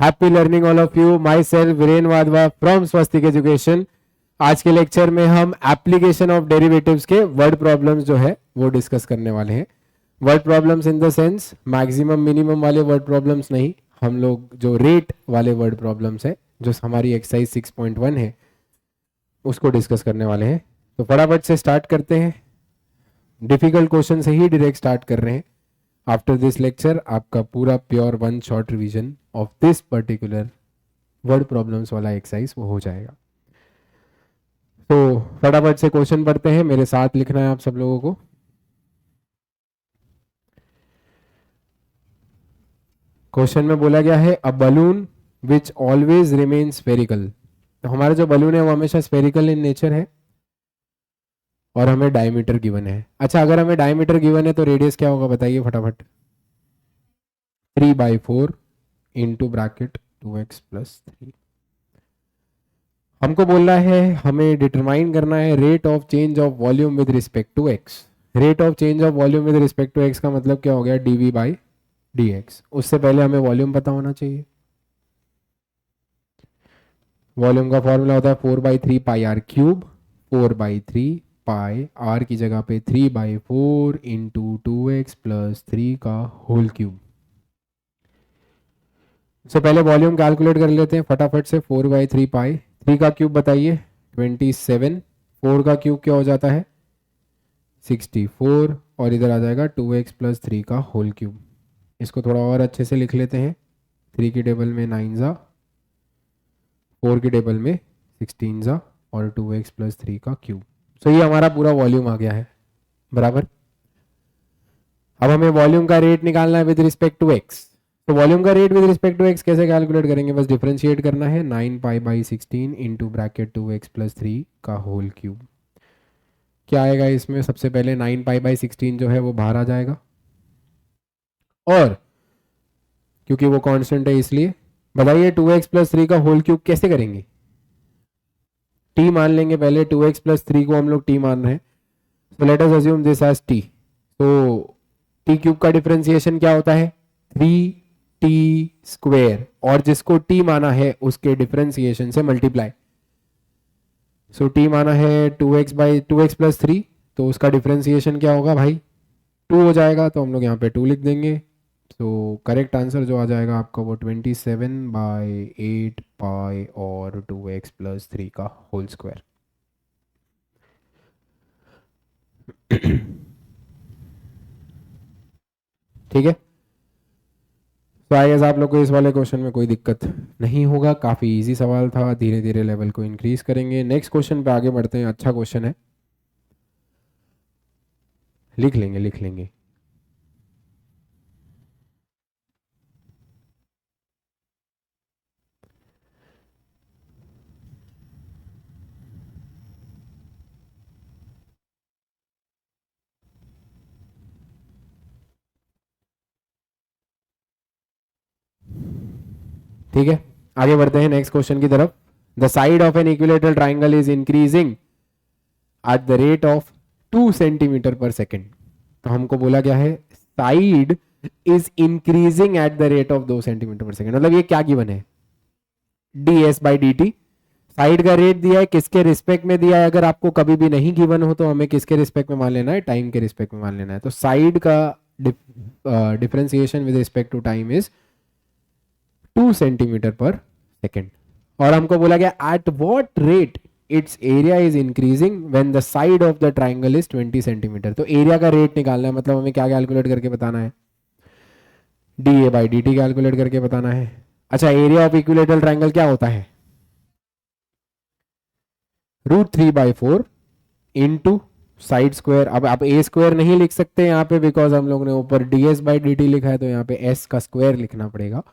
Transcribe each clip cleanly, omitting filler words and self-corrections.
Happy learning all of you. My self Viren Wadhwa from Swastik education. आज के lecture में हम एप्लीकेशन ऑफ डेरिवेटिव्स के वर्ड प्रॉब्लम्स जो है वो डिस्कस करने वाले हैं। Word problems in the sense maximum minimum वाले वर्ड प्रॉब्लम्स नहीं, हम लोग जो रेट वाले वर्ड प्रॉब्लम्स है जो हमारी एक्सरसाइज 6.1 है उसको डिस्कस करने वाले हैं। तो फटाफट से स्टार्ट करते हैं। डिफिकल्ट क्वेश्चन से ही डायरेक्ट स्टार्ट कर रहे हैं। आफ्टर दिस लेक्चर आपका पूरा pure one short revision of this particular word problems वाला एक्सरसाइज वो हो जाएगा। तो फटाफट से क्वेश्चन पढ़ते हैं, मेरे साथ लिखना है आप सब लोगों को। क्वेश्चन में बोला गया है a balloon which always remain spherical. तो हमारा जो बलून है वो हमेशा स्फेरिकल इन नेचर है और हमें डायमीटर गिवन है। अच्छा, अगर हमें डायमीटर गिवन है तो रेडियस क्या होगा बताइए फटाफट। 3/4 इंटू ब्रैकेट 2x प्लस 3। हमको बोलना है हमें डिटरमाइन करना है rate of change of volume with respect to x। Rate of change of volume with respect to x का मतलब क्या हो गया, dv/dx। उससे पहले हमें वॉल्यूम पता होना चाहिए। वॉल्यूम का फॉर्मूला होता है 4/3 pi R cube. 4/3 pi are की जगह पे 3/4 इंटू 2x प्लस 3 का होल क्यूब। तो पहले वॉल्यूम कैलकुलेट कर लेते हैं फटाफट से। 4/3 पाई 3 का क्यूब बताइए 27। 4 का क्यूब क्या हो जाता है 64 और इधर आ जाएगा 2x प्लस 3 का होल क्यूब। इसको थोड़ा और अच्छे से लिख लेते हैं। 3 की टेबल में 9 जा, 4 की टेबल में 16 जा और 2x प्लस 3 का क्यूब। तो ये हमारा पूरा वॉल्यूम आ गया है बराबर। अब हमें वॉल्यूम का रेट निकालना है विद रिस्पेक्ट टू x। तो वॉल्यूम का rate with respect to x कैसे कैलकुलेट करेंगे, बस डिफरेंशिएट करना है। 9π/16 इंटू ब्रैकेट 2x प्लस 3 का होल क्यूब। क्या आएगा इसमें, सबसे पहले 9π/16 जो है वो बाहर आ जाएगा और क्योंकि वो कांस्टेंट है इसलिए बताइए 2x प्लस 3 का होल क्यूब कैसे करेंगे। t मान लेंगे पहले, 2x प्लस 3 को हम लोग t मान रहे हैं। So let us assume this as t। तो t क्यूब का डिफरेंशिएशन क्या होता है 3t स्क्वायर और जिसको t माना है उसके डिफरेंशिएशन से मल्टीप्लाई। सो t माना है 2x प्लस 3 तो उसका डिफरेंशिएशन क्या होगा भाई 2 हो जाएगा। तो हम लोग यहाँ पे 2 लिख देंगे। तो करेक्ट आंसर जो आ जाएगा आपका वो 27/8 पाई और 2x प्लस 3 का होल स्क्वायर। ठीक है, तो आई गेस आप लोग को इस वाले क्वेश्चन में कोई दिक्कत नहीं होगा। काफ़ी इजी सवाल था, धीरे धीरे लेवल को इंक्रीज करेंगे। नेक्स्ट क्वेश्चन पे आगे बढ़ते हैं। अच्छा क्वेश्चन है, लिख लेंगे लिख लेंगे। ठीक है, आगे बढ़ते हैं नेक्स्ट क्वेश्चन की तरफ। The side of an equilateral triangle is increasing at the rate of 2 centimetre per second. तो हमको बोला गया है side is increasing at the rate of 2 centimetre per second. मतलब ये क्या गिवन है, ds/dt। साइड का रेट दिया है, किसके रिस्पेक्ट में दिया है। अगर आपको कभी भी नहीं गिवन हो तो हमें किसके रिस्पेक्ट में मान लेना है, टाइम के रिस्पेक्ट में मान लेना है। तो साइड का differentiation with respect to time is 2 centimetre per second. और हमको बोला गया at what rate its area is increasing when the side of the triangle is 20 centimetre. तो एरिया का रेट निकालना है, मतलब हमें क्या कैलकुलेट करके बताना है, dA/dt कैलकुलेट करके बताना है। अच्छा, एरिया ऑफ इक्विलेटरल ट्राइंगल क्या होता है, √3/4 इंटू साइड स्क्वायर। अब आप a स्क्वायर नहीं लिख सकते यहाँ पे बिकॉज हम लोग ने ऊपर ds/dt लिखा है, तो यहाँ पे s का स्क्वायर लिखना पड़ेगा।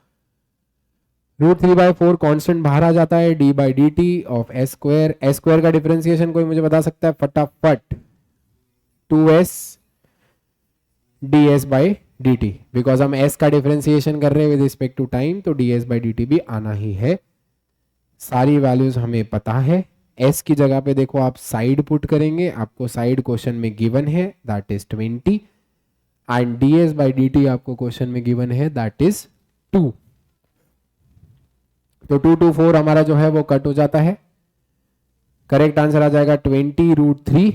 √3/4 कांस्टेंट बाहर आ जाता है, d/dt of s square. s square का डिफरेंशिएशन कोई मुझे बता सकता है फटाफट, 2s ds/dt। बिकॉज हम s का डिफरेंशिएशन कर रहे हैं विद रिस्पेक्ट टू टाइम, तो ds/dt भी आना ही है। सारी वैल्यूज हमें पता है। s की जगह पे देखो आप साइड पुट करेंगे, आपको साइड क्वेश्चन में गिवन है दैट इज 20 एंड ds/dt आपको क्वेश्चन में गिवन है दैट इज 2। तो 2 हमारा जो है वो कट हो जाता है। करेक्ट आंसर आ जाएगा 20√3।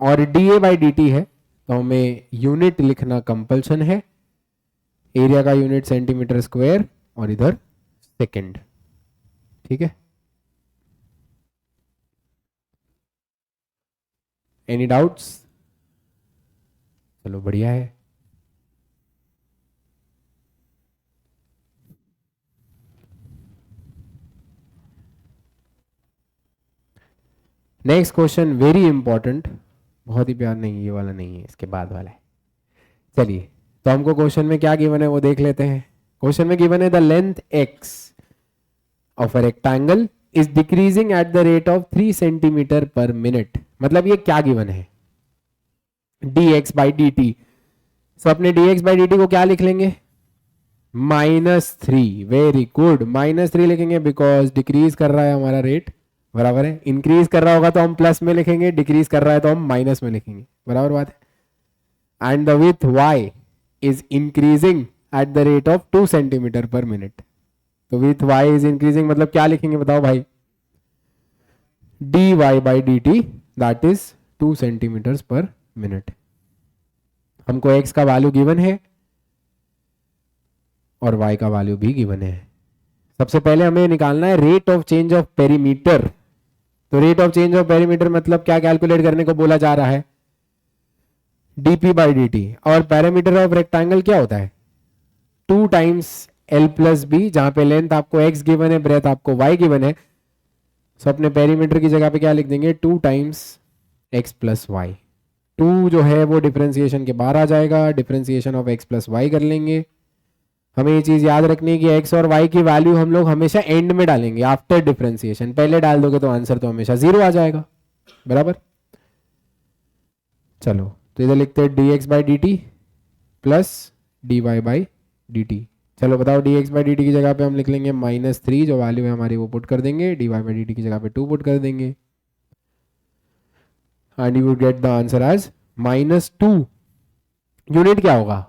और DA/DT है तो हमें यूनिट लिखना कंपल्सन है। एरिया का यूनिट सेंटीमीटर स्क्वायर और इधर सेकंड। ठीक है, एनी डाउट्स? चलो बढ़िया है। नेक्स्ट क्वेश्चन वेरी इंपॉर्टेंट, बहुत ही प्यार, नहीं ये वाला नहीं है, इसके बाद वाला है। चलिए, तो हमको क्वेश्चन में क्या गिवन है वो देख लेते हैं। क्वेश्चन में गिवन है the length x of a rectangle is decreasing at the rate of 3 centimetre पर मिनट। मतलब ये क्या गिवन है? dx/dt। सो अपने dx/dt को क्या लिख लेंगे? -3। वेरी गुड, -3 लिखेंगे बिकॉज डिक्रीज कर रहा है हमारा रेट, बराबर है। इंक्रीज कर रहा होगा तो हम प्लस में लिखेंगे, डिक्रीज कर रहा है तो हम माइनस में लिखेंगे, बराबर बात है। And the with y is increasing at the rate of 2 centimetre पर मिनट। तो विथ y इज इंक्रीजिंग मतलब क्या लिखेंगे बताओ भाई? dy/dt दैट इज 2 सेंटीमीटर पर मिनट। हमको x का वैल्यू गिवन है और y का वैल्यू भी गिवन है। सबसे पहले हमें निकालना है rate of change of perimeter. तो rate of change of perimeter मतलब क्या कैलकुलेट करने को बोला जा रहा है? dp/dt। और पैरामीटर ऑफ रेक्टेंगल क्या होता है? 2 टाइम्स l+b, जहां पे लेंथ आपको x गिवन है, ब्रेथ आपको y गिवन है। सो अपने पेरीमीटर की जगह पे क्या लिख देंगे? 2 टाइम्स x + y। 2 जो है वो डिफरेंशिएशन के बाहर आ जाएगा, डिफरेंशिएशन ऑफ x + y कर लेंगे। हमें ये चीज याद रखनी है कि x और y की वैल्यू हम लोग हमेशा एंड में डालेंगे, आफ्टर डिफरेंशिएशन। पहले डाल दोगे तो आंसर तो हमेशा 0 आ जाएगा, बराबर। चलो, तो इधर लिखते हैं dx/dt प्लस dy/dt। चलो बताओ, dx/dt की जगह पे हम लिख लेंगे -3, जो वैल्यू है हमारी वो पुट कर देंगे, dy/dt की जगह पे 2 पुट कर देंगे, and you would get the answer as -2। Unit क्या होगा?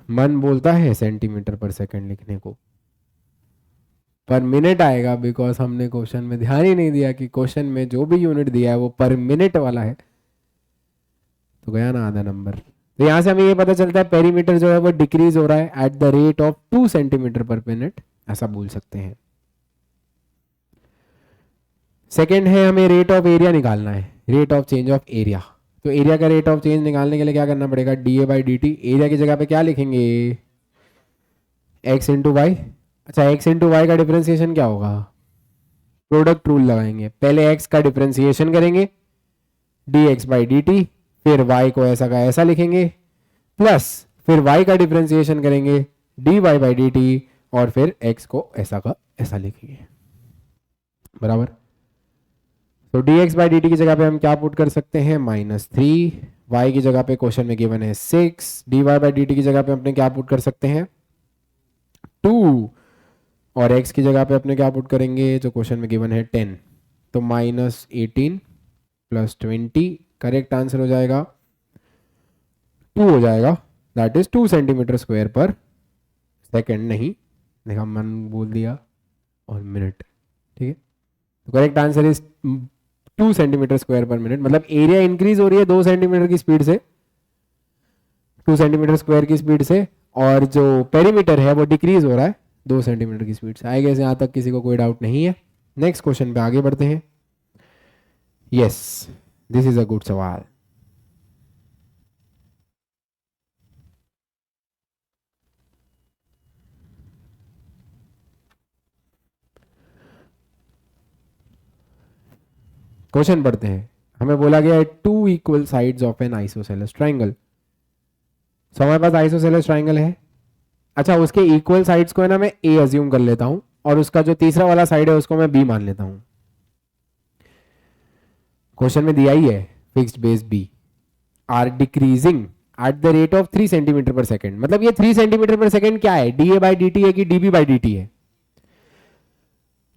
मन बोलता है सेंटीमीटर पर सेकंड लिखने को, पर मिनट आएगा बिकॉज हमने क्वेश्चन में ध्यान ही नहीं दिया कि क्वेश्चन में जो भी यूनिट दिया है वो पर मिनट वाला है। तो गया ना आधा नंबर। तो यहां से हमें ये पता चलता है पेरीमीटर जो है वो डिक्रीज हो रहा है eight the rate of 2 centimetre पर मिनट, ऐसा बोल सकते हैं। सेकेंड है, हमें रेट ऑफ एरिया निकालना है, rate of change of area. तो एरिया का रेट ऑफ चेंज निकालने के लिए क्या करना पड़ेगा? dA/dt। एरिया की जगह पे क्या लिखेंगे? x × y। अच्छा, x × y का डिफरेंशिएशन क्या होगा? प्रोडक्ट रूल लगाएंगे। पहले x का डिफरेंशिएशन करेंगे dx/dt, फिर y को ऐसा का ऐसा लिखेंगे, प्लस फिर y का डिफरेंशिएशन करेंगे dy/dt, और फिर x को ऐसा का ऐसा लिखेंगे, बराबर। तो dx/dt की जगह पे हम क्या पुट कर सकते हैं? -3। y की जगह पे क्वेश्चन में गिवन है 6। dy/dt की जगह पे अपने क्या पुट कर सकते हैं? 2। और x की जगह पे अपने क्या पुट करेंगे? जो क्वेश्चन में गिवन है 10। तो -18 + 20, करेक्ट आंसर हो जाएगा 2 हो जाएगा, दैट इज 2 सेंटीमीटर स्क्वायर पर सेकेंड। नहीं देखा, मन बोल दिया और मिनट, ठीक है। तो correct answer is 2 centimetre square पर मिनट। मतलब एरिया इंक्रीज हो रही है 2 सेंटीमीटर की स्पीड से, 2 सेंटीमीटर स्क्वायर की स्पीड से, और जो पेरीमीटर है वो डिक्रीज हो रहा है 2 सेंटीमीटर की स्पीड से। आएगा यहाँ तक किसी को कोई डाउट नहीं है। नेक्स्ट क्वेश्चन पे आगे बढ़ते हैं। Yes, this is a good सवाल। क्वेश्चन पढ़ते हैं। हमें बोला गया है 2 equal sides of an isosceles triangle. So हमारे पास आइसोसेलेस ट्राइंगल है। अच्छा, उसके इक्वल साइड्स को है ना मैं ए अज्यूम कर लेता हूं, और उसका जो तीसरा वाला साइड है उसको मैं बी मान लेता हूं। क्वेश्चन में दिया ही है fixed base B are decreasing at the rate of 3 centimetre per second. मतलब ये 3 सेंटीमीटर पर सेकेंड क्या है? dA/dt है कि dB/dt है?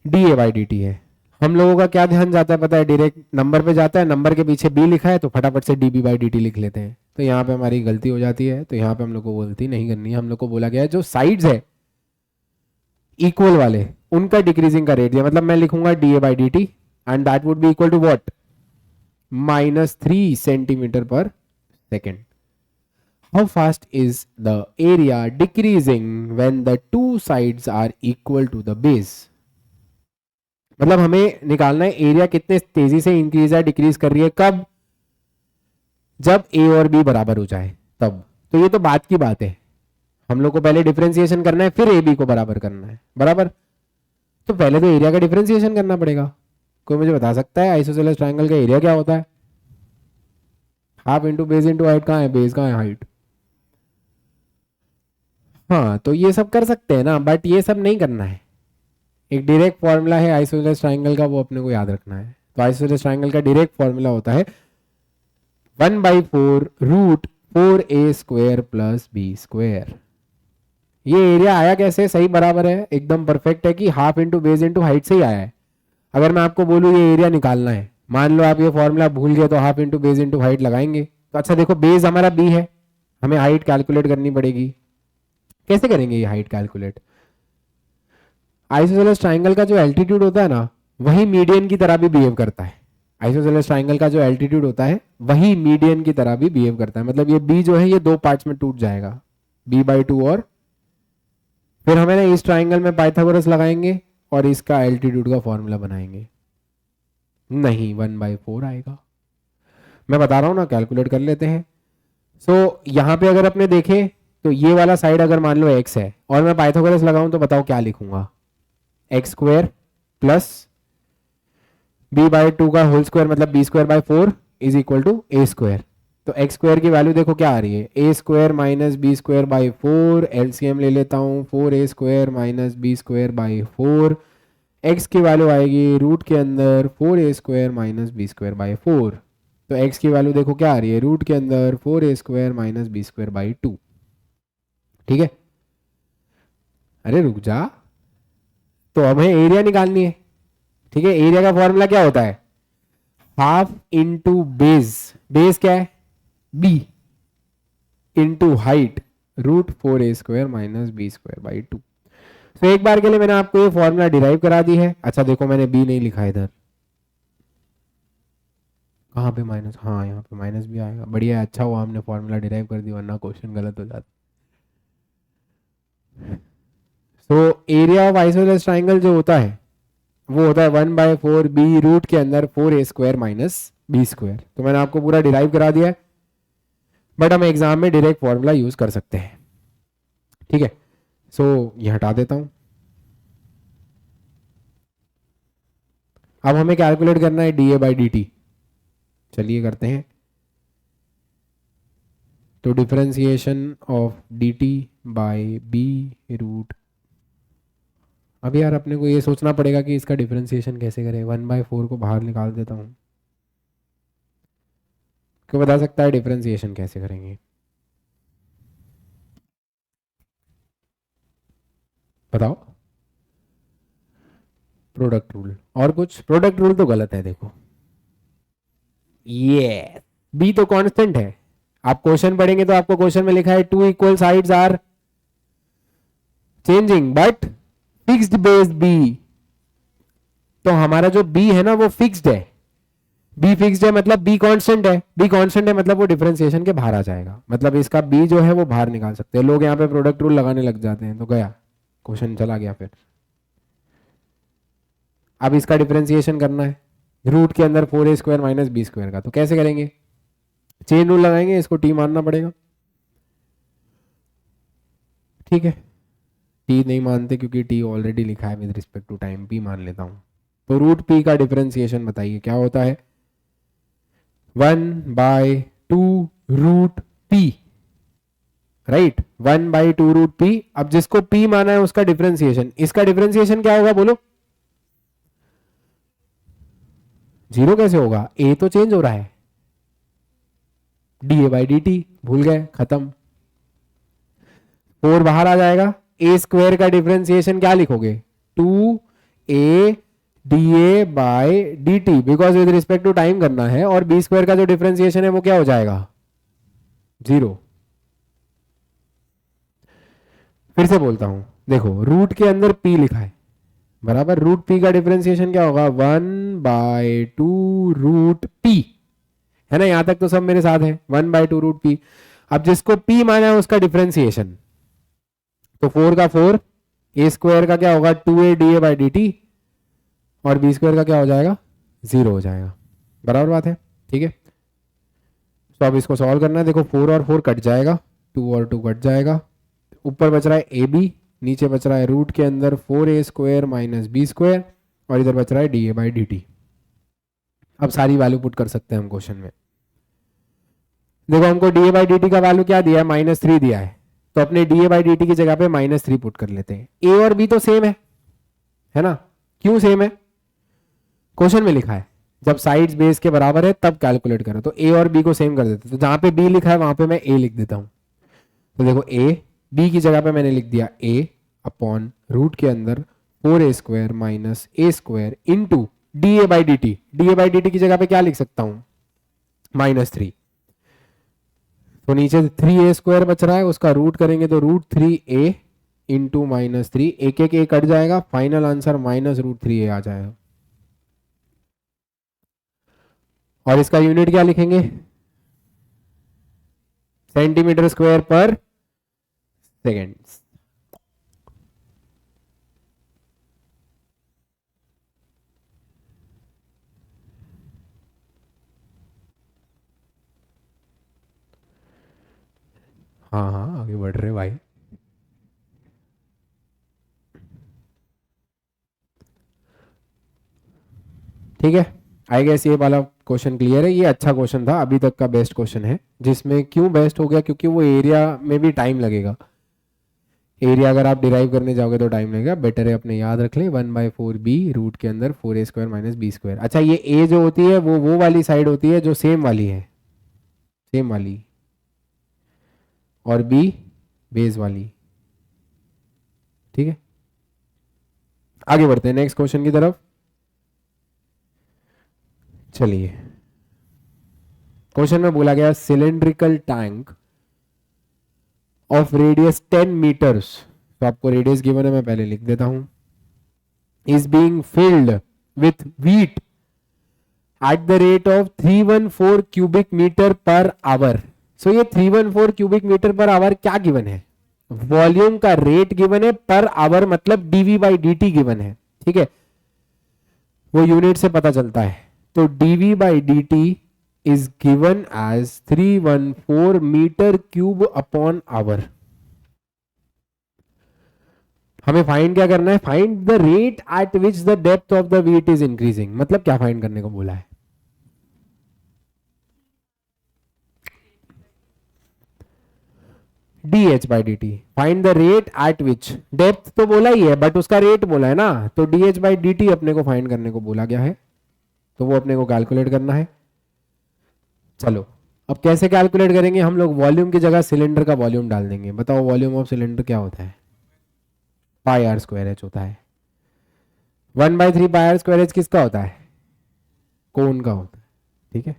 dA/dt है। हम लोगों का क्या ध्यान जाता है पता है? डायरेक्ट नंबर पे जाता है, नंबर के पीछे b लिखा है तो फटाफट से dB/dt लिख लेते हैं। तो यहाँ पे हमारी गलती हो जाती है, तो यहाँ पे हम लोग को गलती नहीं करनी है। हम लोग को बोला गया है जो साइड्स है इक्वल वाले उनका डिक्रीजिंग का रेट दिया, मतलब मैं लिखूंगा dA/dt and that would be equal to what, -3 centimetre per second. How fast is the area decreasing when the two sides are equal to the base. मतलब हमें निकालना है एरिया कितने तेजी से इंक्रीज है डिक्रीज कर रही है, कब, जब ए और बी बराबर हो जाए तब। तो ये तो बात की बात है, हम लोग को पहले डिफरेंशिएशन करना है फिर ए बी को बराबर करना है, बराबर। तो पहले तो एरिया का डिफरेंशिएशन करना पड़ेगा। कोई मुझे बता सकता है आइसोसेलेस ट्रायंगल का एरिया क्या होता है? Half into base into height. कहाँ है बेस, कहाँ है हाइट? हाँ तो ये सब कर सकते हैं ना, बट ये सब नहीं करना है। एक डायरेक्ट फॉर्मूला है आइसोसेलेस ट्रायंगल का, वो अपने को याद रखना है। तो आइसोसेलेस ट्रायंगल का डायरेक्ट फॉर्मूला होता है 1/4√4a² + b²। ये एरिया आया कैसे? सही बराबर है, एकदम परफेक्ट है कि half into base into height से ही आया है। अगर मैं आपको बोलूँ ये एरिया निकालना है, मान लो आप ये फॉर्मूला भूल गए, तो half into base into height लगाएंगे। तो अच्छा देखो, बेस हमारा बी है, हमें हाइट कैलकुलेट करनी पड़ेगी। कैसे करेंगे ये हाइट कैलकुलेट? आइसोसेलेस ट्रायंगल का जो एल्टीट्यूड होता है ना, वही मीडियन की तरह भी बिहेव करता है। आइसोसेलेस ट्रायंगल का जो एल्टीट्यूड होता है वही मीडियन की तरह भी बिहेव करता है। मतलब ये बी जो है ये दो पार्ट्स में टूट जाएगा, b/2, और फिर हमें ना इस ट्रायंगल में पाइथागोरस लगाएंगे और इसका एल्टीट्यूड का फॉर्मूला बनाएंगे। नहीं, 1/4 आएगा। मैं बता रहा हूं ना, कैलकुलेट कर लेते हैं। सो यहां पे अगर अपने देखें तो ये वाला साइड अगर मान लो x है और मैं पाइथागोरस लगाऊं तो बताओ क्या लिखूंगा? x² प्लस b/2 का होल स्क्वायर मतलब b²/4 is equal to a²। तो x² की वैल्यू देखो क्या आ रही है, a² माइनस b²/4। एलसीएम ले लेता हूँ, 4a² माइनस b²/4। x की वैल्यू आएगी रूट के अंदर 4a² माइनस b²/4। तो x की वैल्यू देखो क्या आ रही है, रूट के अंदर 4a² माइनस b²/2। ठीक है, अरे रुक जा, तो हमें एरिया निकालनी है। ठीक है, एरिया का फॉर्मूला क्या होता है? हाफ इंटू बेस, बेस क्या है b, into height √4a² minus b²/2। तो एक बार के लिए मैंने आपको ये फॉर्मूला डिराइव करा दी है। अच्छा देखो, मैंने b नहीं लिखा इधर, कहाँ पे माइनस, हाँ यहाँ पे माइनस भी आएगा। बढ़िया है, अच्छा हुआ हमने फॉर्मूला डिराइव कर दिया, वरना क्वेश्चन गलत हो जाता। तो एरिया ऑफ आइसोसेलेस ट्रायंगल जो होता है वो होता है 1/4 b रूट के अंदर 4a² माइनस b²। तो मैंने आपको पूरा डिराइव करा दिया है, बट हम एग्जाम में डायरेक्ट फॉर्मूला यूज कर सकते हैं। ठीक है, सो ये हटा देता हूं। अब हमें कैलकुलेट करना है dA/dt। चलिए करते हैं। तो डिफरेंशिएशन ऑफ dt/b√। अब यार अपने को ये सोचना पड़ेगा कि इसका डिफरेंशिएशन कैसे करें। 1/4 को बाहर निकाल देता हूँ। क्यों बता सकता है डिफरेंशिएशन कैसे करेंगे? बताओ। Product rule. और कुछ? प्रोडक्ट रूल तो गलत है, देखो ये बी तो कांस्टेंट है। आप क्वेश्चन पढ़ेंगे तो आपको क्वेश्चन में लिखा है 2 equal sides are changing but fixed base B. तो हमारा जो बी है ना वो फिक्स्ड है, बी फिक्स्ड है मतलब बी कांस्टेंट है। बी कांस्टेंट है मतलब वो डिफरेंशिएशन के बाहर आ जाएगा, मतलब इसका बी जो है वो बाहर निकाल सकते हैं। लोग यहाँ पे प्रोडक्ट रूल लगाने लग जाते हैं, तो गया क्वेश्चन, चला गया। फिर अब इसका डिफरेंशिएशन करना है रूट के अंदर 4a² माइनस b² का। तो कैसे करेंगे? चेन रूल लगाएंगे, इसको टी मानना पड़ेगा। ठीक है, टी नहीं मानते क्योंकि टी ऑलरेडी लिखा है with respect to time, P मान लेता हूं। तो रूट पी का डिफरेंशिएशन बताइए क्या होता है? 1/2√p, right, 1/2√p। अब जिसको p माना है उसका डिफरेंशिएशन, इसका डिफरेंशिएशन क्या होगा बोलो? जीरो कैसे होगा? a तो चेंज हो रहा है, dA/dt भूल गए, खत्म। 4 बाहर आ जाएगा, a² का डिफरेंशिएशन क्या लिखोगे? 2a dA/dt, because with respect to time करना है। और b² का जो डिफरेंशिएशन है वो क्या हो जाएगा? 0। फिर से बोलता हूं, देखो रूट के अंदर p लिखा है बराबर, रूट p का डिफरेंशिएशन क्या होगा 1/2 रूट p, है ना, यहां तक तो सब मेरे साथ है, 1/2 रूट p। अब जिसको p माना है उसका डिफरेंशिएशन, तो 4 का 4, a स्क्वायर का क्या होगा 2a da/dt, और b स्क्वायर का क्या हो जाएगा 0 हो जाएगा, बराबर बात है, ठीक है। तो अब इसको सॉल्व करना है, देखो 4 और 4 कट जाएगा, 2 और 2 कट जाएगा, ऊपर बच रहा है ए बी, नीचे बच रहा है रूट के अंदर 4a square minus B square, और इधर बच रहा है da/dt। अब सारी वैल्यू पुट कर सकते हैं हम क्वेश्चन में। देखो हमको da/dt का वैल्यू क्या दिया है, -3 दिया है, तो अपने da/dt की जगह पे -3 पुट कर लेते हैं। a और b तो सेम है ना, क्यों सेम है, क्वेश्चन में लिखा है जब साइड्स बेस के बराबर है तब कैलकुलेट करो, तो a और b को सेम कर देते हैं, तो जहां पे b लिखा है वहां पे मैं a लिख देता हूं। तो देखो a, b की जगह पे मैंने लिख दिया a अपॉन रूट के अंदर 4a square minus a square into da/dt, da/dt की जगह पे क्या लिख सकता हूं -3, तो नीचे 3a स्क्वायर बच रहा है, उसका रूट करेंगे तो √3a इंटू -3, एक एक a कट जाएगा, फाइनल आंसर -√3a आ जाएगा। और इसका यूनिट क्या लिखेंगे, सेंटीमीटर स्क्वायर पर सेकेंड। हाँ हाँ आगे बढ़ रहे भाई। ठीक है, आई गेस ये वाला क्वेश्चन क्लियर है, ये अच्छा क्वेश्चन था, अभी तक का बेस्ट क्वेश्चन है, जिसमें क्यों बेस्ट हो गया, क्योंकि वो एरिया में भी टाइम लगेगा, एरिया अगर आप डिराइव करने जाओगे तो टाइम लगेगा, बेटर है अपने याद रख लें 1/4b रूट के अंदर 4a square minus B square. अच्छा ये a जो होती है वो वाली साइड होती है जो सेम वाली है, सेम वाली, और b बेस वाली, ठीक है। आगे बढ़ते हैं नेक्स्ट क्वेश्चन की तरफ। चलिए, क्वेश्चन में बोला गया cylindrical tank of radius 10 metres, तो आपको रेडियस गिवन है, मैं पहले लिख देता हूं, is being filled with wheat at the rate of 314 cubic metre per hour. So ये 314 क्यूबिक मीटर पर आवर क्या गिवन है, वॉल्यूम का रेट गिवन है, पर आवर मतलब dv/dt गिवन है, ठीक है, वो यूनिट से पता चलता है, तो dv/dt is given as 314 metre cube upon hour. हमें फाइंड क्या करना है, find the rate at which the depth of the wheat is increasing, मतलब क्या फाइंड करने को बोला है, dh/dt, find the rate at which, depth तो बोला ही है बट उसका रेट बोला है ना, तो dh/dt अपने को फाइंड करने को बोला गया है, तो वो अपने को कैलकुलेट करना है। चलो अब कैसे कैलकुलेट करेंगे, हम लोग वॉल्यूम की जगह सिलेंडर का वॉल्यूम डाल देंगे, बताओ वॉल्यूम ऑफ सिलेंडर क्या होता है, πr² होता है, 1/3 πr² किसका होता है, कोन का होता है, ठीक है।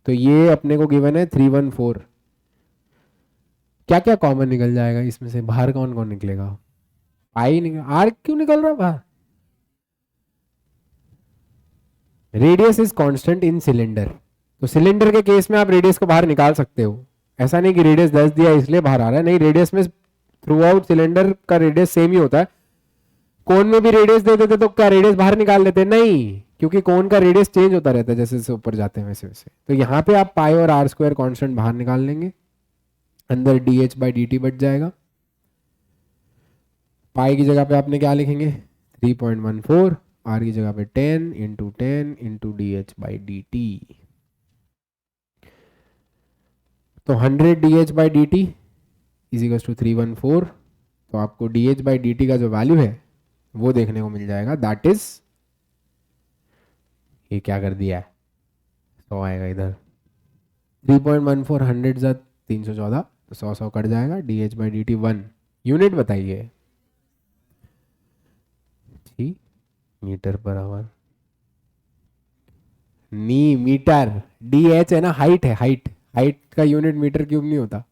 तो ये अपने को गिवन है 314, क्या क्या कॉमन निकल जाएगा इसमें से, बाहर कौन कौन निकलेगा, पाई निकल, आर क्यों निकल रहा है बाहर, radius is constant in cylinder, तो सिलेंडर के केस में आप रेडियस को बाहर निकाल सकते हो, ऐसा नहीं कि रेडियस 10 दिया इसलिए बाहर आ रहा है, नहीं, रेडियस में थ्रू आउट सिलेंडर का रेडियस सेम ही होता है, कोन में भी रेडियस दे देते तो क्या रेडियस बाहर निकाल लेते, नहीं, क्योंकि कोन का रेडियस चेंज होता रहता है जैसे जैसे ऊपर जाते हैं वैसे वैसे, तो यहाँ पे आप पाई और r² कांस्टेंट बाहर निकाल लेंगे, अंदर dh/dt बच जाएगा, पाई की जगह पे आपने क्या लिखेंगे 3.14, r की जगह पे 10 इंटू 10 इंटू dh/dt, तो 100 dh/dt इज इक्वल टू 314, तो आपको dh/dt का जो वैल्यू है वो देखने को मिल जाएगा, दैट इज, ये क्या कर दिया है 100 आएगा इधर, 3.14 100 जा 314, तो 100 कट जाएगा, dh/dt 1, यूनिट बताइए, ठीक, metre per our, knee metre, D H है ना, हाइट है, हाइट, हाइट का यूनिट मीटर क्यूब नहीं होता।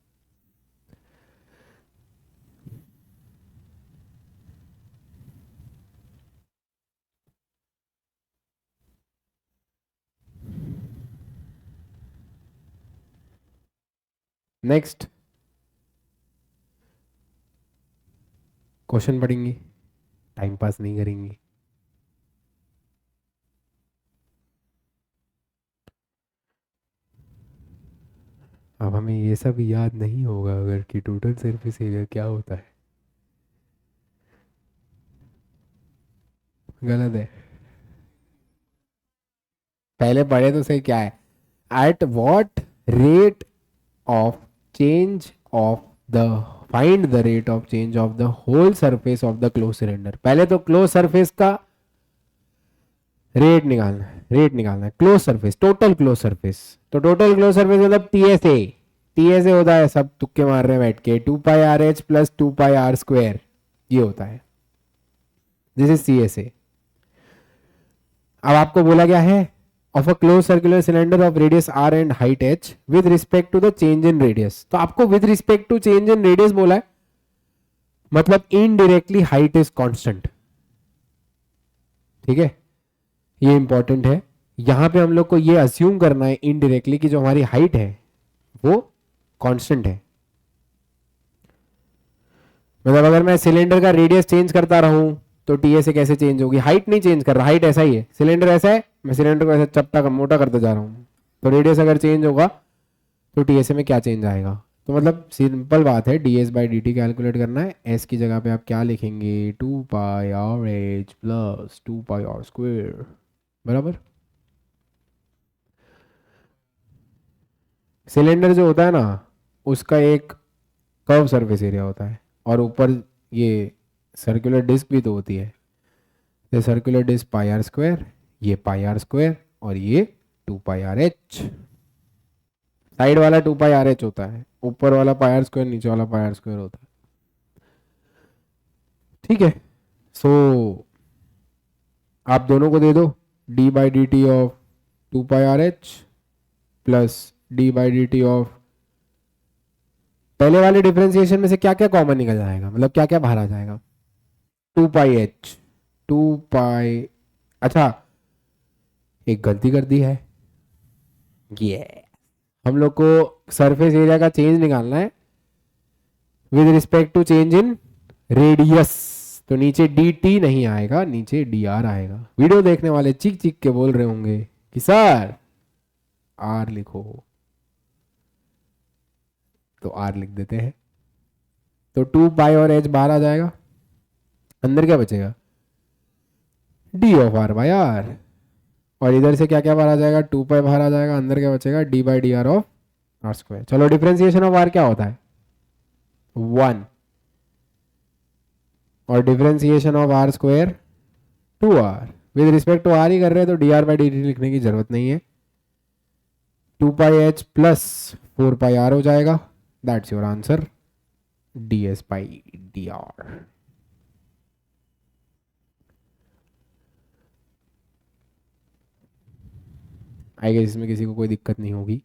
नेक्स्ट क्वेश्चन पढ़ेंगे, टाइम पास नहीं करेंगे। अब हमें ये सब याद नहीं होगा अगर कि टोटल सरफेस एरिया क्या होता है। गलत है। पहले पढ़े तो सही क्या है। At what rate of change of the find the rate of change of the whole surface of the close cylinder. पहले तो क्लोज सरफेस का रेट निकालना है, रेट निकालना है। Close surface, total close surface, तो टोटल क्लोज सरफेस मतलब TSA. TSA होता है, सब तुक्के मार रहे हैं बैठ के, 2 pi R H plus 2 pi R square, ये होता है। This is C S A. अब आपको बोला गया है of a close circular cylinder of radius R and height H with respect to the change in radius. तो आपको with respect to change in radius बोला है, मतलब इनडायरेक्टली हाइट इज कांस्टेंट। ठीक है, ये इंपॉर्टेंट है। यहां पे हम लोग को ये अज्यूम करना है इनडायरेक्टली कि जो हमारी हाइट है वो कांस्टेंट है। मतलब अगर मैं सिलेंडर का रेडियस चेंज करता रहूं तो टीएसए कैसे चेंज होगी। हाइट नहीं चेंज कर रहा, हाइट ऐसा ही है, सिलेंडर ऐसा है, मैं सिलेंडर को ऐसा चपटा मोटा करता जा रहा हूं, तो रेडियस अगर चेंज होगा तो टीएसए में क्या चेंज आएगा। तो मतलब सिंपल बात है, DS by D T calculate करना है। एस की जगह पे आप क्या लिखेंगे, 2 pi R H plus 2 pi R square, बराबर। सिलेंडर जो होता है ना, उसका एक कर्व सरफेस एरिया होता है, और ऊपर ये सर्कुलर डिस्क भी तो होती है। ये circular disc pi R square, ये पाई आर स्क्वायर, और ये 2 पाई आर एच। साइड वाला 2 पाई आर एच होता है, ऊपर वाला पाई आर स्क्वायर, नीचे वाला पाई आर स्क्वायर होता है। ठीक है, सो आप दोनों को दे दो, D by D T of 2 pi R H plus D by D T of, पहले वाले डिफरेंशिएशन में से क्या क्या कॉमन निकल जाएगा, मतलब क्या क्या बाहर आ जाएगा। 2 पाई एच, 2 पाई, अच्छा एक गलती कर दी है ये, हम लोग को सरफेस एरिया का चेंज निकालना है with respect to change in radius. तो नीचे डी टी नहीं आएगा, नीचे डी आर आएगा। वीडियो देखने वाले चीख चीख के बोल रहे होंगे कि सर आर लिखो, तो आर लिख देते हैं। तो 2 पाई और एच बाहर आ जाएगा, अंदर क्या बचेगा, D of R by R. और इधर से क्या क्या बाहर आ जाएगा, 2 पाई बाहर आ जाएगा, अंदर क्या बचेगा, D by D R of R square. चलो डिफरेंशिएशन ऑफ आर क्या होता है, 1, और differentiation of R square 2 R. With respect to R ही कर रहे हैं तो D R by D T लिखने की जरूरत नहीं है। 2 pi H plus 4 pi R हो जाएगा, that's your answer, D S by D R. I guess इसमें किसी को कोई दिक्कत नहीं होगी।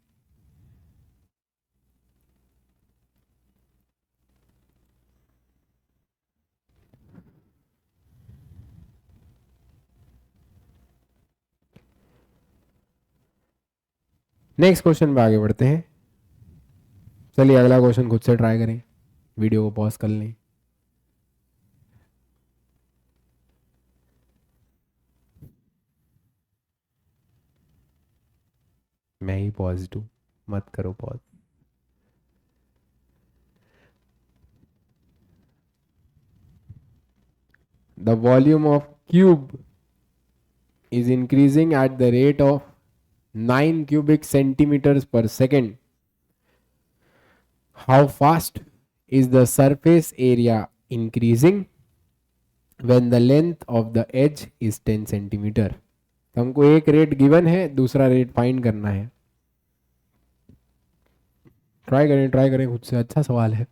नेक्स्ट क्वेश्चन पे आगे बढ़ते हैं। चलिए अगला क्वेश्चन खुद से ट्राई करें, वीडियो को पॉज कर लें। मैं ही पॉजिटिव, मत करो pause. The volume of cube is increasing at the rate of 9 cubic centimeters per second. How fast is the surface area increasing when the length of the edge is 10 centimeter? तो हमको एक rate given है, दूसरा rate find करना है। Try करें खुद से, अच्छा सवाल है।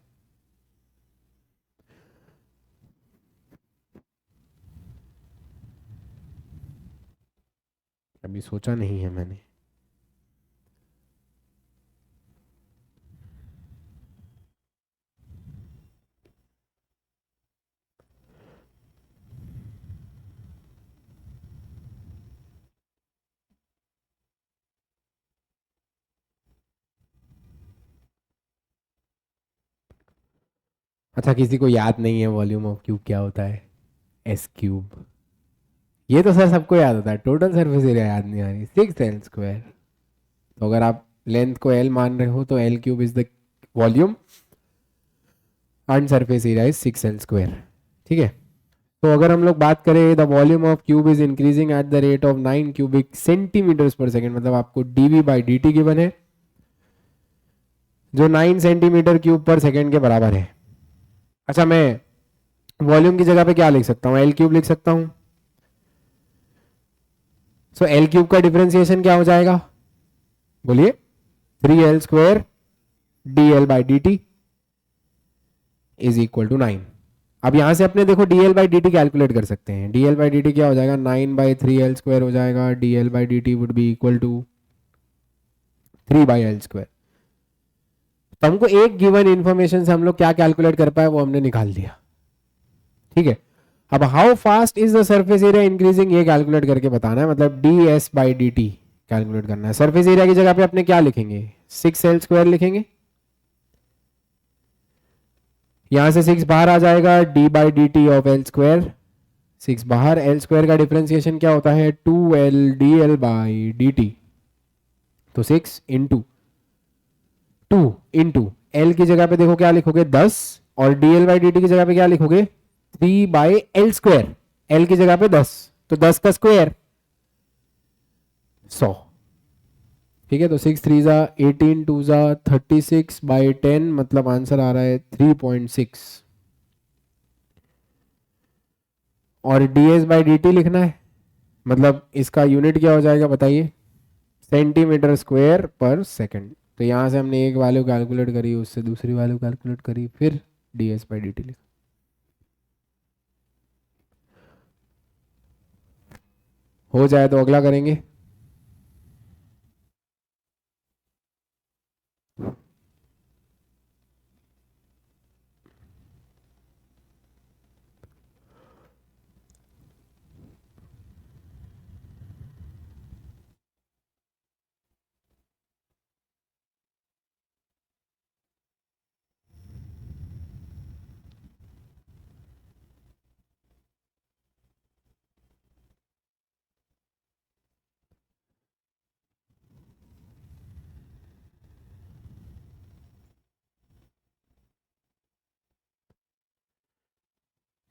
अभी सोचा नहीं है मैंने। अच्छा, किसी को याद नहीं है वॉल्यूम ऑफ क्यूब क्या होता है? S cube. ये तो सर सबको याद होता है, टोटल सरफेस एरिया याद नहीं आ रही, 6 L²। तो अगर आप लेंथ को L मान रहे हो तो L³ is the volume and surface area is 6 L²। ठीक है। तो अगर हम लोग बात करें the volume of cube is increasing at the rate of 9 cubic centimetres per second, मतलब आपको dV/dt गिवन है जो 9 सेंटीमीटर क्यूब पर सेकेंड के बराबर है। अच्छा, मैं वॉल्यूम की जगह पे क्या लिख सकता हूँ? L³ लिख सकता हूँ। सो L³ का डिफरेंशिएशन क्या हो जाएगा? बोलिए। 3L² dL/dt is equal to 9। अब यहां से अपने देखो dL/dt कैलकुलेट कर सकते हैं। dL/dt क्या हो जाएगा? 9/3L² हो जाएगा। dL/dt would be equal to 3/L²। तो हमको एक गिवन इंफॉर्मेशन से हम लोग क्या कैलकुलेट कर पाए वो हमने निकाल दिया। ठीक है। अब how fast is the surface area increasing, ये कैलकुलेट करके बताना है, मतलब ds/dt कैलकुलेट करना है। सरफेस एरिया की जगह पे अपने क्या लिखेंगे? 6L² लिखेंगे। यहां से 6 बाहर आ जाएगा, d/dt ऑफ L²। 6 बाहर, L² का डिफरेंशिएशन क्या होता है? 2L dL/dt। तो 6 इंटू 2 इंटू L की जगह पे देखो क्या लिखोगे? 10, और dL/dt की जगह पे क्या लिखोगे? 3/L²। L की जगह पे 10, तो 10 का स्क्वायर 100। ठीक है। तो 6 3 ज़ा 18, 2 ज़ा 36/10, मतलब आंसर आ रहा है 3.6। और ds/dt लिखना है, मतलब इसका यूनिट क्या हो जाएगा बताइए? सेंटीमीटर स्क्वायर पर सेकंड। तो यहां से हमने एक वैल्यू कैलकुलेट करी, उससे दूसरी वैल्यू कैलकुलेट करी, फिर ds/dt लिखा। हो जाए तो अगला करेंगे।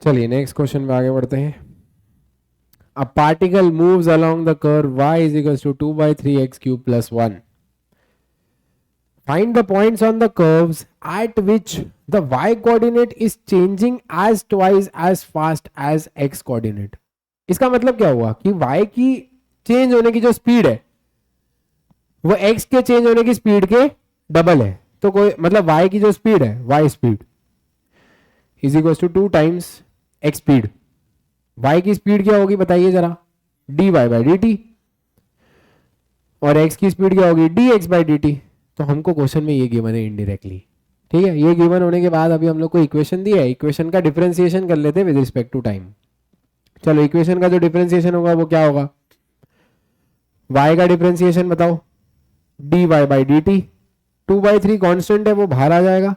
चलिए नेक्स्ट क्वेश्चन में आगे बढ़ते हैं। A particle moves along the curve y is equals to 2/3x³ plus 1. Find the points on the curves at which the y coordinate is changing as twice as fast as x coordinate. इसका मतलब क्या हुआ कि y की change होने की जो speed है वो x के चेंज होने की स्पीड के डबल है। तो कोई मतलब y की जो स्पीड है, y speed is equal to 2 times x speed. y की स्पीड क्या होगी बताइए जरा? dy/dt। और x की स्पीड क्या होगी? dx/dt। तो हमको क्वेश्चन में ये गिवन है इनडायरेक्टली। ठीक है। ये गिवन होने के बाद अभी हम लोग को इक्वेशन दिया है, इक्वेशन का डिफरेंशिएशन कर लेते हैं विद रिस्पेक्ट टू टाइम। चलो, इक्वेशन का जो डिफरेंशिएशन होगा वो क्या होगा? y का डिफरेंशिएशन बताओ? dy/dt। 2/3 कांस्टेंट है, वो बाहर आ जाएगा।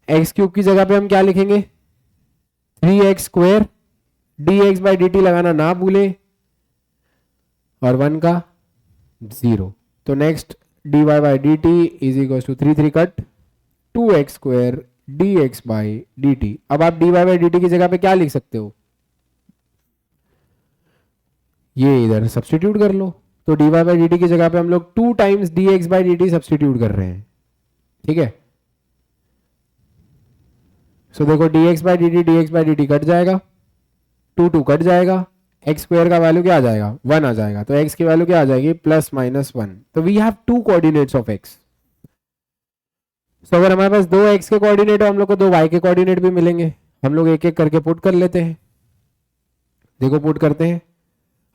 x³ की जगह पे हम क्या लिखेंगे? 3x²। dx/dt लगाना ना भूले, और 1 का 0। तो next dy/dt is equal to 3 3 cut 2x² dx/dt। अब आप dy/dt की जगह पे क्या लिख सकते हो? ये इधर सब्सटीट्यूट कर लो। तो dy/dt की जगह पे हम लोग 2 टाइम्स dx/dt सब्सटीट्यूट कर रहे हैं। ठीक है। सो देखो dx/dt कट जाएगा, 2 कट जाएगा, x² का वैल्यू क्या आ जाएगा? 1 आ जाएगा। तो x की वैल्यू क्या आ जाएगी? +-1। तो we have 2 coordinates of x। तो अगर हमारे पास 2 x के कोऑर्डिनेट हो, हम लोग को 2 y के कोऑर्डिनेट भी मिलेंगे। हम लोग एक एक करके पुट कर लेते हैं। देखो पुट करते हैं।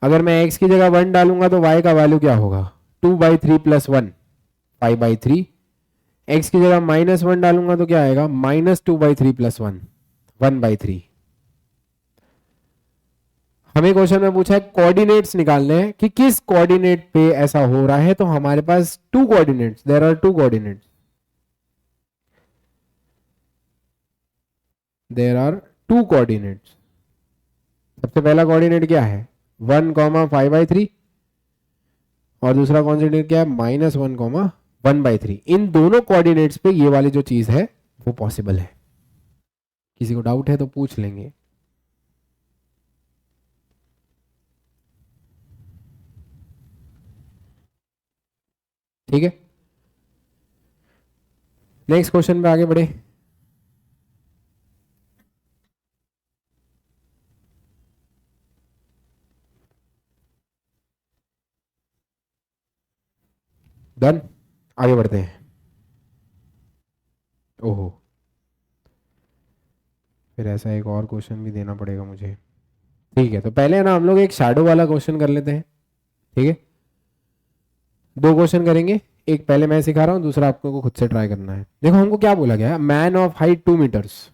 अगर मैं x की जगह 1 डालूंगा तो y का वैल्यू क्या होगा? 2/3 + 1 5/3। x की जगह -1 डालूंगा तो क्या आएगा? -2/3 + 1 1/3। हमें क्वेश्चन में पूछा है कोऑर्डिनेट्स निकालने हैं कि किस कोऑर्डिनेट पे ऐसा हो रहा है। तो हमारे पास 2 coordinates, there are 2 coordinates. There are two coordinates. सबसे पहला कोऑर्डिनेट क्या है 1,5/3 और दूसरा कोऑर्डिनेट क्या है -1,1/3। इन दोनों कोऑर्डिनेट्स पे ये वाली जो चीज है वो पॉसिबल है। किसी को डाउट है तो पूछ लेंगे। ठीक है, नेक्स्ट क्वेश्चन पे आगे बढ़े। डन, आगे बढ़ते हैं। ओहो, फिर ऐसा एक और क्वेश्चन भी देना पड़ेगा मुझे। ठीक है, तो पहले है ना हम लोग एक शैडो वाला क्वेश्चन कर लेते हैं। ठीक है, दो क्वेश्चन करेंगे, एक पहले मैं सिखा रहा हूँ, दूसरा आपको को खुद से ट्राई करना है। देखो हमको क्या बोला गया है, man of height 2 metres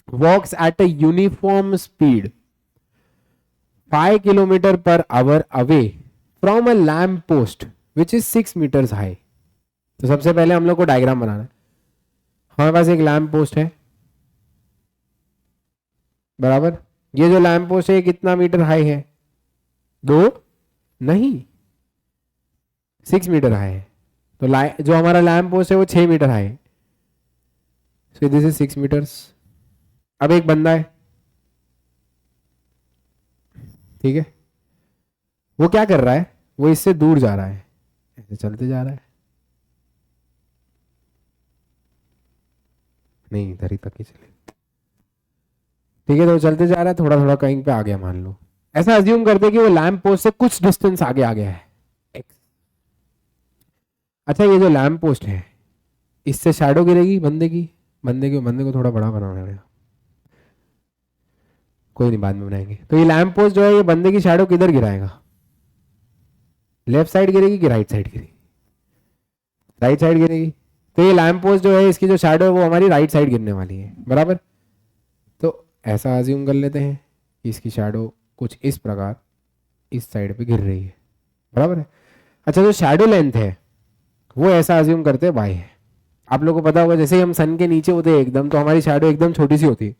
walks at a uniform speed 5 kilometre per hour away from a lamp post which is 6 metres high. तो सबसे पहले हम लोग को डायग्राम बनाना है। हमारे पास एक लैम्प पोस्ट है, बराबर। ये जो लैम्प पोस्ट है ये कितना मीटर हाई है, 2 नहीं 6 मीटर हाई है। तो जो हमारा लैम्प पोस्ट है वो 6 मीटर हाई है, सो दिस इज 6 मीटर्स। अब एक बंदा है, ठीक है, वो क्या कर रहा है, वो इससे दूर जा रहा है, ऐसे चलते जा रहा है, नहीं इधर ही तक ही चले, ठीक है। तो चलते जा रहा है, थोड़ा थोड़ा कहीं पे आ गया मान लो। ऐसा अज्यूम करते कि वो लैम्प पोस्ट से कुछ डिस्टेंस आगे आ गया है X। अच्छा, ये जो लैम्प पोस्ट है इससे शैडो गिरेगी बंदे को थोड़ा बड़ा बनाना पड़ेगा, कोई नहीं बाद में बनाएंगे। तो ये लैम्प पोस्ट जो है ये बंदे की शैडो किधर गिराएगा, लेफ्ट साइड गिरेगी कि राइट साइड गिरेगी, राइट साइड गिरेगी। तो ये लैम्प पोस्ट जो है इसकी जो शैडो है वो हमारी राइट साइड गिरने वाली है, बराबर। तो ऐसा अज्यूम कर लेते हैं कि इसकी शैडो कुछ इस प्रकार इस साइड पे गिर रही है, बराबर है। अच्छा, जो शैडो लेंथ है वो ऐसा अज्यूम करते हैं y है। आप लोगों को पता होगा जैसे ही हम सन के नीचे होते हैं एकदम, तो हमारी शैडो एकदम छोटी सी होती है,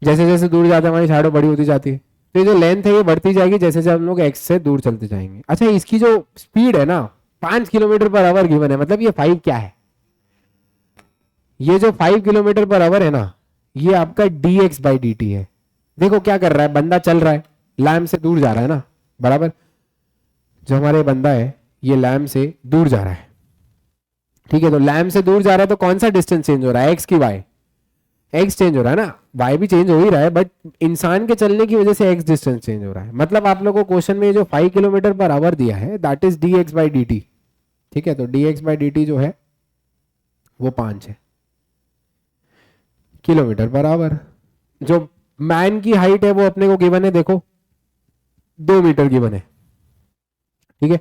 जैसे जैसे दूर जाते हैं हमारी शैडो बड़ी होती जाती है। तो ये जो लेंथ है ये बढ़ती जाएगी जैसे जैसे हम लोग x से दूर चलते जाएंगे। अच्छा, इसकी जो स्पीड है ना 5 किलोमीटर पर आवर गिवन है, मतलब ये 5 क्या है, ये जो 5 किलोमीटर पर आवर है ना ये आपका dx/dt है। देखो क्या कर रहा है, बंदा चल रहा है, लैम्प से दूर जा रहा है ना, बराबर। जो हमारे बंदा है ये लैम्प से दूर जा रहा है, ठीक है। तो लैम्प से दूर जा रहा है तो कौन सा डिस्टेंस चेंज हो रहा है, एक्स की वाई, एक्स चेंज हो रहा है ना, वाई भी चेंज हो ही रहा है, बट इंसान के चलने की वजह से एक्स डिस्टेंस चेंज हो रहा है। मतलब आप लोगों को क्वेश्चन में जो 5 किलोमीटर पर आवर दिया है दैट इज dx/dt, ठीक है। तो dx/dt जो है वो 5 है किलोमीटर पर आवर। जो मैन की हाइट है वो अपने को गिवन है, देखो 2 मीटर गिवन है, ठीक है।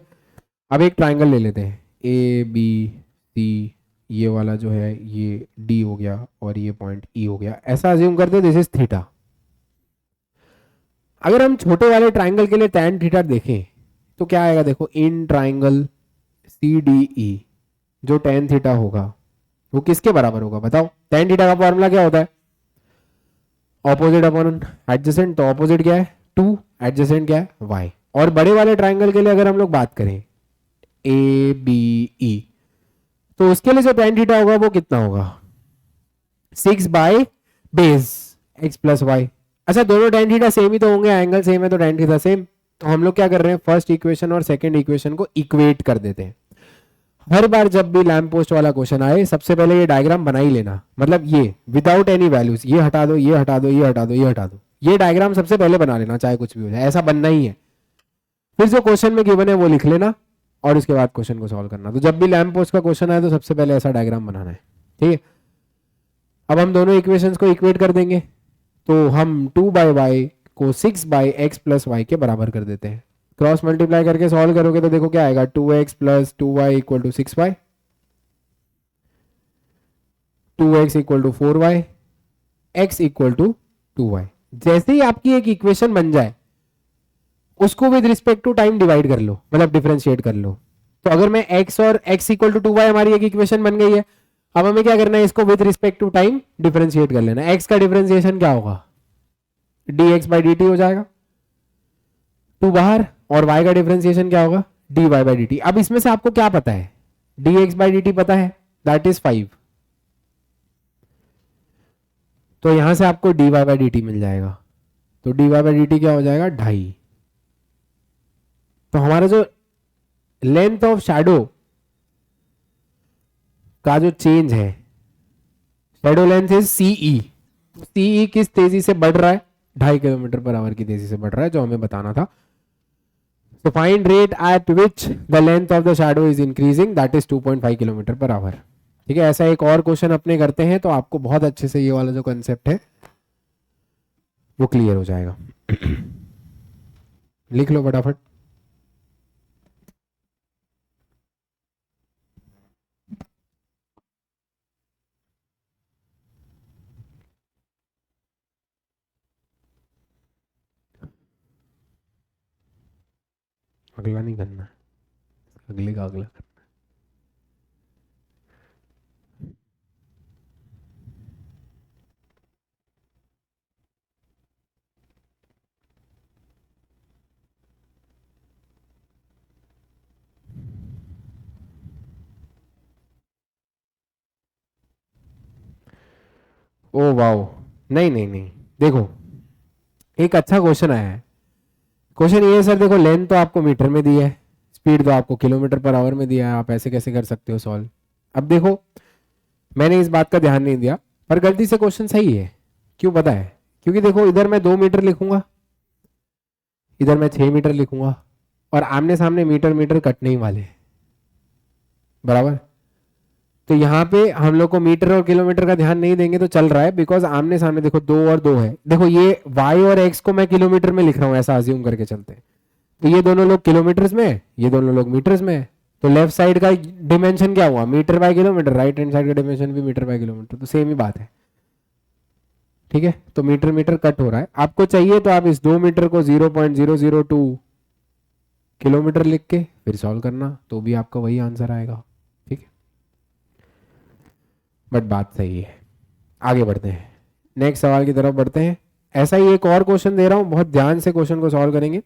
अब एक ट्राइंगल ले लेते हैं ए बी सी, ये वाला जो है ये डी हो गया और ये पॉइंट ई हो गया। ऐसा अज्यूम करते दिस इज थीटा। अगर हम छोटे वाले ट्राइंगल के लिए tan थीटा देखें तो क्या आएगा, देखो in triangle C D E जो tan थीटा होगा वो किसके बराबर होगा बताओ। tan थीटा का फॉर्मूला क्या होता है, ऑपोजिट अपॉन एडजेसेंट। तो ऑपोजिट क्या है 2, एडजेसेंट क्या है y। और बड़े वाले ट्राइंगल के लिए अगर हम लोग बात करें ए बी ई, तो उसके लिए जो tan थीटा होगा वो कितना होगा 6 by base x plus Y. अच्छा, दोनों tan थीटा सेम ही तो होंगे, एंगल सेम है तो tan थीटा सेम। तो हम लोग क्या कर रहे हैं, फर्स्ट इक्वेशन और सेकंड इक्वेशन को इक्वेट कर देते हैं। हर बार जब भी लैम्प पोस्ट वाला क्वेश्चन आए सबसे पहले ये डायग्राम बना ही लेना, मतलब ये विदाउट एनी वैल्यूज, ये हटा दो ये हटा दो ये हटा दो ये हटा दो, ये डायग्राम सबसे पहले बना लेना चाहे कुछ भी हो जाए, ऐसा बनना ही है। फिर जो क्वेश्चन में गिवन है वो लिख लेना और उसके बाद क्वेश्चन को सॉल्व करना। तो जब भी लैम्प पोस्ट का क्वेश्चन आए तो सबसे पहले ऐसा डायग्राम बनाना है, ठीक है। अब हम दोनों इक्वेशंस को इक्वेट कर देंगे, तो हम 2/y को 6/x प्लस वाई के बराबर कर देते हैं। क्रॉस मल्टीप्लाई करके सॉल्व करोगे तो देखो क्या आएगा, 2x plus 2y equal to 6y, 2x equal to 4y, x equal to 2y। जैसे ही आपकी एक इक्वेशन बन जाए उसको with respect to time divide कर लो, मतलब डिफरेंशिएट कर लो। तो अगर मैं x और x इक्वल टू 2y हमारी एक इक्वेशन बन गई है, अब हमें क्या करना है, इसको with respect to time differentiate कर लेना है। एक्स का डिफरेंशिएशन क्या होगा, D X by D T हो जाएगा, टू बाहर, और y का डिफरेंशिएशन क्या होगा, D Y by D T. अब इसमें से आपको क्या पता है, D X by D T पता है, दैट इज 5, तो यहां से आपको D Y by D T मिल जाएगा, तो D Y by D T क्या हो जाएगा, 2.5। तो हमारा जो लेंथ ऑफ शैडो का जो चेंज है, shadow length is C E, C E किस तेजी से बढ़ रहा है, 2.5 किलोमीटर पर आवर की तेजी से बढ़ रहा है, जो हमें बताना था। So find rate at which the length of the shadow is increasing, that is 2.5 kilometre per our. ठीक है, ऐसा एक और क्वेश्चन अपने करते हैं तो आपको बहुत अच्छे से ये वाला जो कंसेप्ट है वो क्लियर हो जाएगा। लिख लो फटाफट। अगला नहीं करना, अगले का अगला करना। ओ वाओ, नहीं नहीं नहीं, देखो एक अच्छा क्वेश्चन आया है। क्वेश्चन ये है सर, देखो लेंथ तो आपको मीटर में दी है, स्पीड तो आपको किलोमीटर पर आवर में दिया है, आप ऐसे कैसे कर सकते हो सॉल्व। अब देखो मैंने इस बात का ध्यान नहीं दिया, पर गलती से क्वेश्चन सही है। क्यों पता है, क्योंकि देखो इधर मैं 2 मीटर लिखूंगा, इधर मैं 6 मीटर लिखूंगा, और आमने सामने मीटर मीटर कटने ही वाले, बराबर। तो यहाँ पे हम लोग को मीटर और किलोमीटर का ध्यान नहीं देंगे तो चल रहा है, बिकॉज आमने सामने देखो 2 और 2 है। देखो ये y और x को मैं किलोमीटर में लिख रहा हूँ, ऐसा अज्यूम करके चलते हैं, तो ये दोनों लोग किलोमीटर्स में, ये दोनों लोग मीटर्स में, तो लेफ्ट साइड का डिमेंशन क्या हुआ, metre by kilometre, right hand side का डिमेंशन भी मीटर बाय किलोमीटर, तो सेम ही बात है। ठीक है, तो मीटर मीटर कट हो रहा है, आपको चाहिए तो आप इस 2 मीटर को 0.002 किलोमीटर लिख के फिर सॉल्व करना, तो भी आपका वही आंसर आएगा। ठीक है, बट बात सही है। आगे बढ़ते हैं, नेक्स्ट सवाल की तरफ बढ़ते हैं। ऐसा ही एक और क्वेश्चन दे रहा हूं, बहुत ध्यान से क्वेश्चन को सॉल्व करेंगे।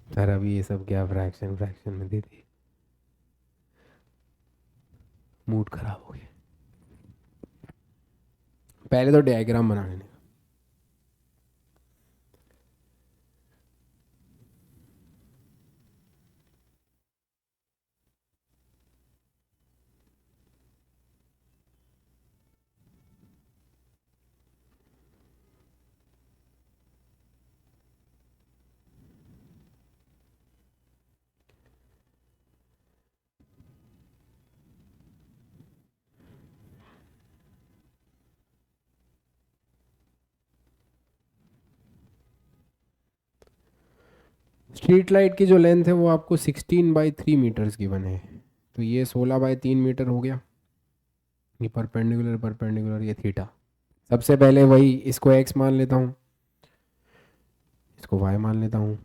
सर अभी ये सब क्या फ्रैक्शन फ्रैक्शन में दे दी, मूड खराब हो गया। पहले तो डायग्राम बनाने दे। स्ट्रीट लाइट की जो लेंथ है वो आपको 16/3 मीटर्स की बने, तो ये 16/3 मीटर हो गया, ये परपेंडिकुलर परपेंडिकुलर, ये थीटा। सबसे पहले वही इसको x मान लेता हूँ, इसको y मान लेता हूँ।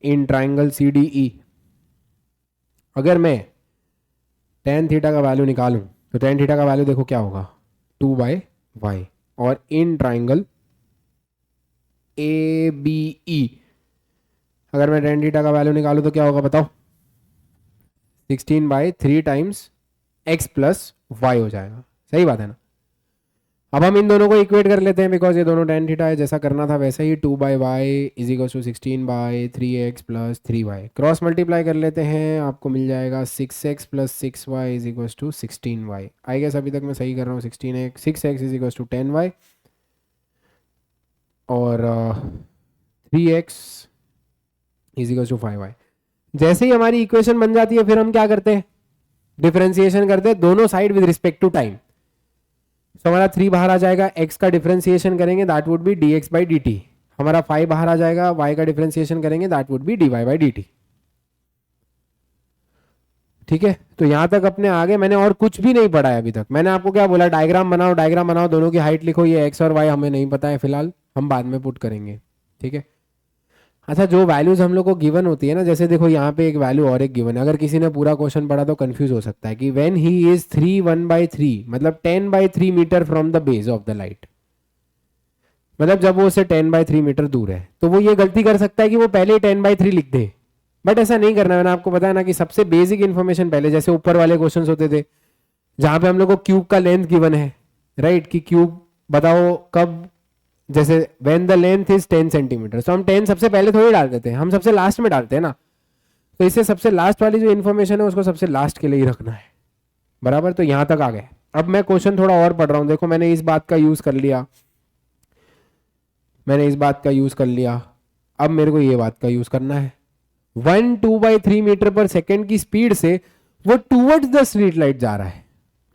In triangle C D E अगर मैं टेन थीटा का वैल्यू निकालूं तो टेन थीटा का वैल्यू देखो क्या होगा, 2/y। और in triangle A B E अगर मैं टेन थीटा का वैल्यू निकालूं तो क्या होगा बताओ, 16/3 टाइम्स x प्लस वाई हो जाएगा। सही बात है ना। अब हम इन दोनों को इक्वेट कर लेते हैं, बिकॉज ये दोनों टेन थीटा है, जैसा करना था वैसे ही। 2/y is equal to 16/3x plus 3y, cross multiply कर लेते हैं, आपको मिल जाएगा 6x plus 6y is equal to 16y। I guess अभी तक मैं सही कर रहा हूँ, 6x is equal to 10y और 3x is equal to 5y। जैसे ही हमारी इक्वेशन बन जाती है फिर हम क्या करते हैं, डिफरेंशिएशन करते हैं दोनों side with respect to time, तो हमारा 3 बाहर आ जाएगा, x का डिफरेंशिएशन करेंगे that would B dx by dt, हमारा 5 बाहर आ जाएगा, y का डिफरेंशिएशन करेंगे that would B dy by dt। ठीक है, तो यहां तक अपने आगे मैंने और कुछ भी नहीं पढ़ा है अभी तक। मैंने आपको क्या बोला, डायग्राम बनाओ, डायग्राम बनाओ, दोनों की हाइट लिखो, ये x और y हमें नहीं पता है फिलहाल, हम बाद में पुट करेंगे। ठीक है, अच्छा जो वैल्यूज हम लोग को गिवन होती है ना, जैसे देखो यहाँ पे एक वैल्यू और एक गिवन है, अगर किसी ने पूरा क्वेश्चन पढ़ा तो कंफ्यूज हो सकता है कि व्हेन ही इज 3 मतलब 10/3 metre from the base of the light, मतलब जब वो उससे 10/3 मीटर दूर है, तो वो ये गलती कर सकता है कि वो पहले ही 10/3 लिख दे, बट ऐसा नहीं करना। मैंने आपको बताया ना कि सबसे बेसिक इन्फॉर्मेशन पहले, जैसे ऊपर वाले क्वेश्चन होते थे जहां पे हम लोग को क्यूब का लेंथ गिवन है, राइट, कि क्यूब बताओ कब, जैसे when the length is 10 centimetre, तो हम 10 सबसे पहले थोड़ी डाल देते हैं, हम सबसे लास्ट में डालते हैं ना, तो इससे सबसे लास्ट वाली जो इन्फॉर्मेशन है उसको सबसे लास्ट के लिए ही रखना है, बराबर। तो यहां तक आ गए। अब मैं क्वेश्चन थोड़ा और पढ़ रहा हूं, देखो मैंने इस बात का यूज कर लिया, मैंने इस बात का यूज कर लिया, अब मेरे को ये बात का यूज करना है। 1/2/3 मीटर पर सेकेंड की स्पीड से वो टूवर्ड्स द स्ट्रीट लाइट जा रहा है।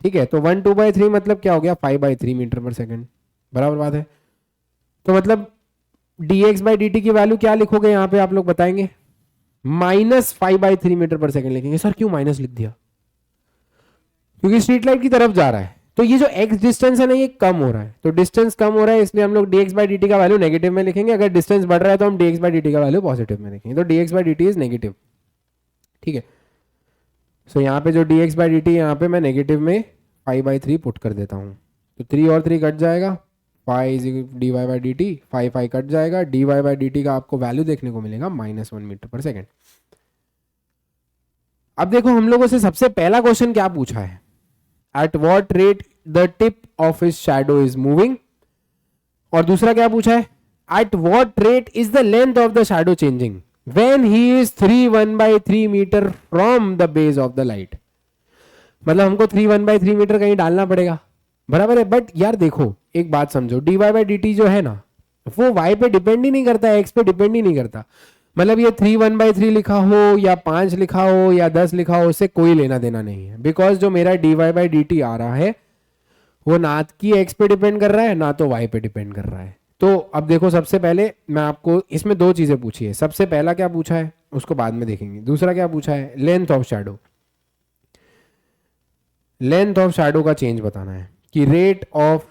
ठीक है, तो 1/2/3 मतलब क्या हो गया, 5/3 मीटर पर सेकेंड, बराबर बात है। तो मतलब dx बाई dt की वैल्यू क्या लिखोगे यहां पे आप लोग बताएंगे, -5/3 मीटर पर सेकेंड लिखेंगे। सर क्यों माइनस लिख दिया, क्योंकि स्ट्रीट लाइट की तरफ जा रहा है, तो ये जो x डिस्टेंस है ना ये कम हो रहा है, तो डिस्टेंस कम हो रहा है इसलिए हम लोग dx बाई dt का वैल्यू नेगेटिव में लिखेंगे, अगर डिस्टेंस बढ़ रहा है तो हम dx बाई dt का वैल्यू पॉजिटिव में लिखेंगे, तो dx by dt is negative. ठीक है, सो यहाँ पे जो dx बाई dt यहाँ पे मैं नेगेटिव में 5/3 पुट कर देता हूँ, तो 3 और 3 कट जाएगा, 5 dy बाई dt, 5 कट जाएगा, dy बाई dt का आपको वैल्यू देखने को मिलेगा -1 मीटर पर सेकेंड। अब देखो हम लोगों से सबसे पहला क्वेश्चन क्या पूछा है, at what rate the tip of his shadow is moving, और दूसरा क्या पूछा है, at what rate is the length of the shadow changing when he is 3/3 metre from the base of the light, मतलब हमको 3/3 मीटर कहीं डालना पड़ेगा, बराबर है। बट यार देखो एक बात समझो, dy बाई dt जो है ना वो y पे डिपेंड ही नहीं करता है, x पे डिपेंड ही नहीं करता, मतलब ये 3/3 लिखा हो या 5 लिखा हो या 10 लिखा हो, उससे कोई लेना देना नहीं है, बिकॉज जो मेरा dy बाई dt आ रहा है वो ना कि x पे डिपेंड कर रहा है ना तो y पे डिपेंड कर रहा है। तो अब देखो सबसे पहले मैं आपको इसमें दो चीजें पूछी है, सबसे पहला क्या पूछा है उसको बाद में देखेंगे, दूसरा क्या पूछा है, length of shadow, length of shadow का चेंज बताना है कि rate of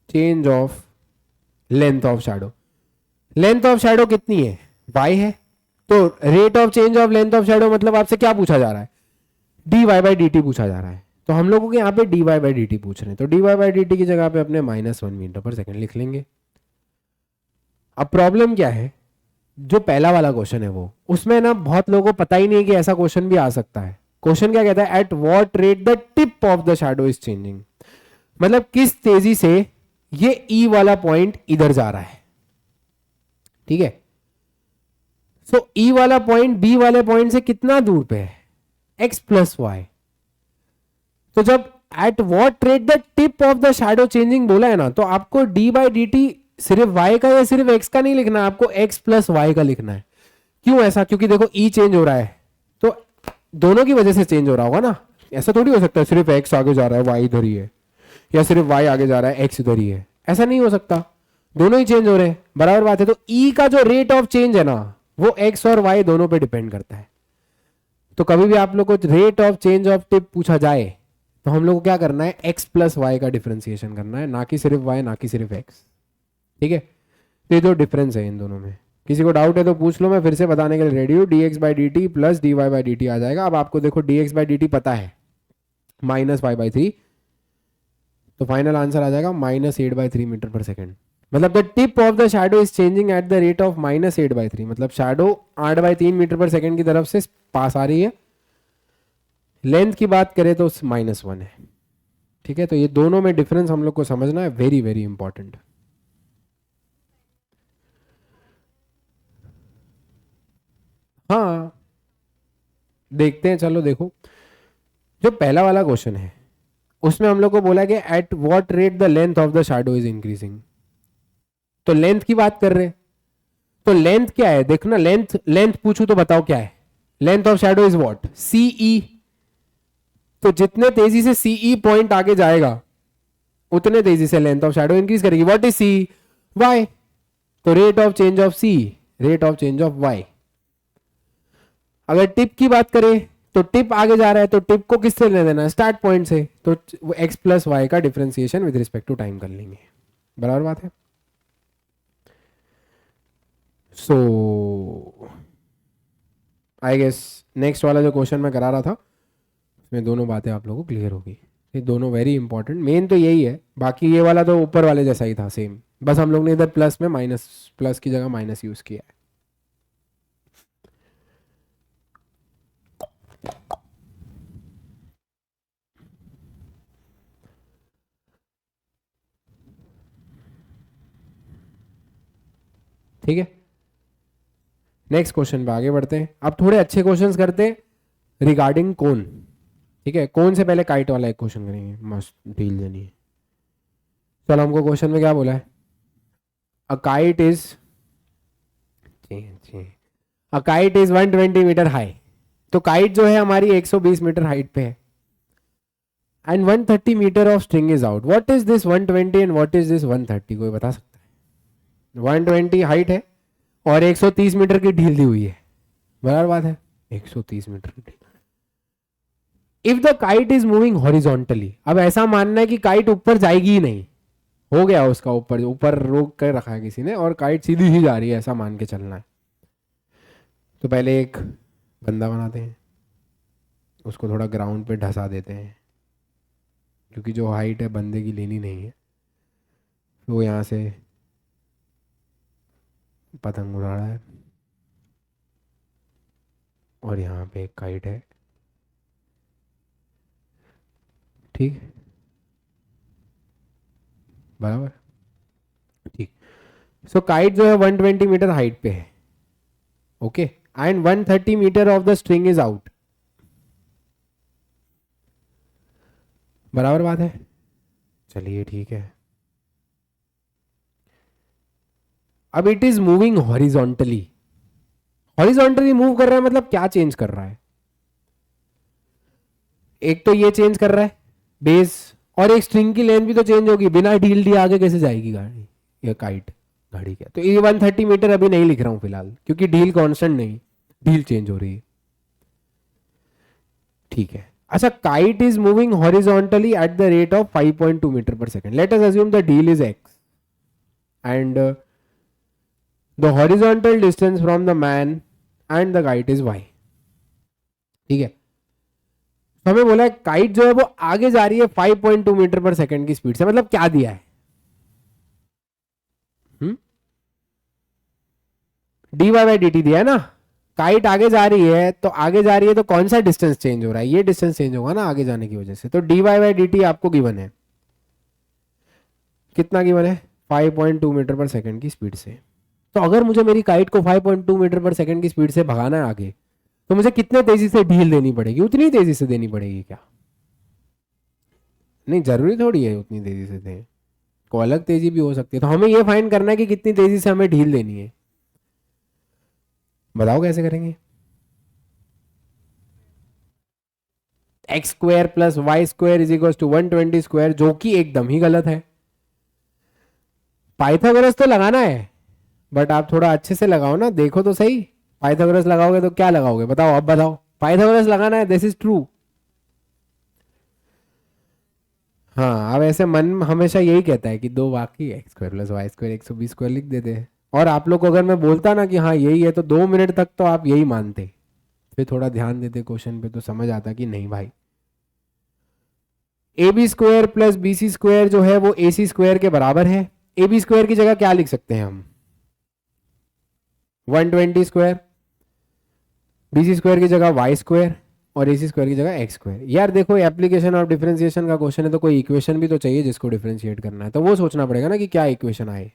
change of length of shadow, length of shadow कितनी है, y है, तो rate of change of length of shadow मतलब आपसे क्या पूछा जा रहा है, dy बाई dt पूछा जा रहा है, तो हम लोगों के यहाँ पे dy बाई dt पूछ रहे हैं, तो dy बाई dt की जगह पे अपने -1 मीटर पर सेकेंड लिख लेंगे। अब प्रॉब्लम क्या है, जो पहला वाला क्वेश्चन है वो उसमें ना बहुत लोगों को पता ही नहीं है कि ऐसा क्वेश्चन भी आ सकता है। क्वेश्चन क्या कहता है, at what rate the tip of the shadow is changing, मतलब किस तेजी से ये ई वाला पॉइंट इधर जा रहा है। ठीक है, सो ई वाला पॉइंट बी वाले पॉइंट से कितना दूर पे है, x प्लस वाई, तो जब at what rate the tip of the shadow changing बोला है ना, तो आपको डी बाई डी टी सिर्फ y का या सिर्फ x का नहीं लिखना, आपको x प्लस वाई का लिखना है। क्यों ऐसा, क्योंकि देखो ई चेंज हो रहा है तो दोनों की वजह से चेंज हो रहा होगा ना, ऐसा थोड़ी हो सकता है सिर्फ x आगे जा रहा है y इधर ही है, या सिर्फ y आगे जा रहा है x इधर ही है, ऐसा नहीं हो सकता, दोनों ही चेंज हो रहे हैं, बराबर बात है। तो e का जो रेट ऑफ चेंज है ना वो x और y दोनों पे डिपेंड करता है। तो कभी भी आप लोग को rate of change of tip पूछा जाए तो हम लोग को क्या करना है, x प्लस वाई का डिफरेंशिएशन करना है, ना कि सिर्फ y ना कि सिर्फ x। ठीक है, तो ये जो डिफरेंस है इन दोनों में, किसी को डाउट है तो पूछ लो, मैं फिर से बताने के लिए रेडी हूँ। dx by D T plus D Y by D T आ जाएगा। अब आपको देखो dx बाई डी टी पता है -5/3, तो फाइनल आंसर आ जाएगा -8/3 मीटर पर सेकेंड, मतलब the tip of the shadow is changing eight the rate of -8/3, मतलब शैडो 8/3 मीटर पर सेकेंड की तरफ से पास आ रही है। लेंथ की बात करें तो -1 है। ठीक है, तो ये दोनों में डिफरेंस हम लोग को समझना है, वेरी वेरी इंपॉर्टेंट। हाँ देखते हैं, चलो देखो जो पहला वाला क्वेश्चन है उसमें हम लोग को बोला कि eight what rate the length of the shadow is increasing, तो लेंथ की बात कर रहे हैं, तो लेंथ क्या है देखना, लेंथ लेंथ पूछूं तो बताओ क्या है, length of shadow is what, C E, तो जितने तेजी से सीई पॉइंट आगे जाएगा उतने तेजी से लेंथ ऑफ शैडो इंक्रीज करेगी. What is c? वाई. तो rate of change of c, rate of change of y. अगर टिप की बात करें तो टिप आगे जा रहा है तो टिप को किससे ले देना है? स्टार्ट पॉइंट से. तो एक्स प्लस वाई का differentiation with respect to time कर लेंगे. बराबर बात है. सो आई गेस नेक्स्ट वाला जो क्वेश्चन मैं करा रहा था उसमें दोनों बातें आप लोगों को क्लियर होगी. ये दोनों वेरी इंपॉर्टेंट. मेन तो यही है, बाकी ये वाला तो ऊपर वाले जैसा ही था सेम, बस हम लोग ने इधर प्लस में माइनस, प्लस की जगह माइनस यूज किया है. ठीक है, नेक्स्ट क्वेश्चन पे आगे बढ़ते हैं. अब थोड़े अच्छे क्वेश्चंस करते हैं रिगार्डिंग कोन. ठीक है, कौन से पहले काइट वाला एक क्वेश्चन करेंगे, मस्त डील देनी है. चलो, हमको क्वेश्चन में क्या बोला है? A kite is 120 metre high. तो काइट जो है हमारी 120 मीटर हाइट पे है and 130 metre of string is out. What is this 120 and what is this 130? कोई बता सकता है? 120 हाइट है और 130 मीटर की ढील दी हुई है. बराबर बात है, 130 मीटर की ढील. If the kite is moving horizontally, अब ऐसा मानना है कि काइट ऊपर जाएगी ही नहीं, हो गया उसका ऊपर, ऊपर रोक कर रखा है किसी ने और काइट सीधी ही जा रही है, ऐसा मान के चलना है. तो पहले एक बंदा बनाते हैं, उसको थोड़ा ग्राउंड पे ढसा देते हैं क्योंकि जो हाइट है बंदे की लेनी नहीं है. तो वो यहाँ से पतंग उड़ा रहा है और यहाँ पे एक काइट है. ठीक, बराबर. ठीक. सो काइट जो है 120 मीटर हाइट पे है. Okay, and 130 metre of the string is out. बराबर बात है. चलिए ठीक है. अब it is moving horizontally. Horizontally move कर रहा है मतलब क्या चेंज कर रहा है? एक तो ये चेंज कर रहा है बेस, और एक स्ट्रिंग की लेंथ भी तो चेंज होगी. बिना ढील दिए आगे कैसे जाएगी गाड़ी या काइट? गाड़ी क्या, तो ये 130 मीटर अभी नहीं लिख रहा हूं फिलहाल क्योंकि ढील कांस्टेंट नहीं, ढील चेंज हो रही है. ठीक है. अच्छा, kite is moving horizontally at the rate of 5.2 metre per second. Let us assume the ढील is X and the horizontal distance from the man and the kite is Y. ठीक है, तो हमें बोला है काइट जो है वो आगे जा रही है 5.2 मीटर पर सेकेंड की स्पीड से. मतलब क्या दिया है? D Y by D t दिया है ना. काइट आगे जा रही है तो आगे जा रही है तो कौन सा डिस्टेंस चेंज हो रहा है? ये डिस्टेंस चेंज होगा ना आगे जाने की वजह से. तो D Y by D t आपको गिवन है. कितना गिवन है? 5.2 मीटर पर सेकेंड की स्पीड से. तो अगर मुझे मेरी काइट को 5.2 मीटर पर सेकेंड की स्पीड से भगाना है आगे, तो मुझे कितने तेजी से ढील देनी पड़ेगी? उतनी तेजी से देनी पड़ेगी क्या? नहीं, जरूरी थोड़ी है उतनी तेजी से दें, को अलग तेजी भी हो सकती है. तो हमें ये फाइंड करना है कि कितनी तेजी से हमें ढील देनी है. बताओ कैसे करेंगे? X square plus y square is equal to 120 square, जो कि एकदम ही गलत है. पाइथागोरस तो लगाना है बट आप थोड़ा अच्छे से लगाओ ना, देखो तो सही. पाइथागोरस लगाओगे तो क्या लगाओगे? बताओ, अब बताओ. पाइथागोरस लगाना है, दिस इज ट्रू. हाँ, अब ऐसे मन हमेशा यही कहता है कि दो बाकी x square plus y square 120 square लिख देते हैं. और आप लोग को अगर मैं बोलता ना कि हाँ यही है, तो 2 मिनट तक तो आप यही मानते. फिर थोड़ा ध्यान देते क्वेश्चन पे तो समझ आता कि नहीं भाई, A B square plus B C square जो है वो ए सी स्क्वायर के बराबर है. ए बी स्क्वायर की जगह क्या लिख सकते हैं हम? 120 स्क्वायर. बी सी स्क्वायर की जगह वाई स्क्वायर और ए सी स्क्वायर की जगह एक्स स्क्वायर. यार देखो, एप्लीकेशन ऑफ डिफरेंशिएशन का क्वेश्चन है तो कोई इक्वेशन भी तो चाहिए जिसको डिफरेंशिएट करना है, तो वो सोचना पड़ेगा ना कि क्या इक्वेशन आए.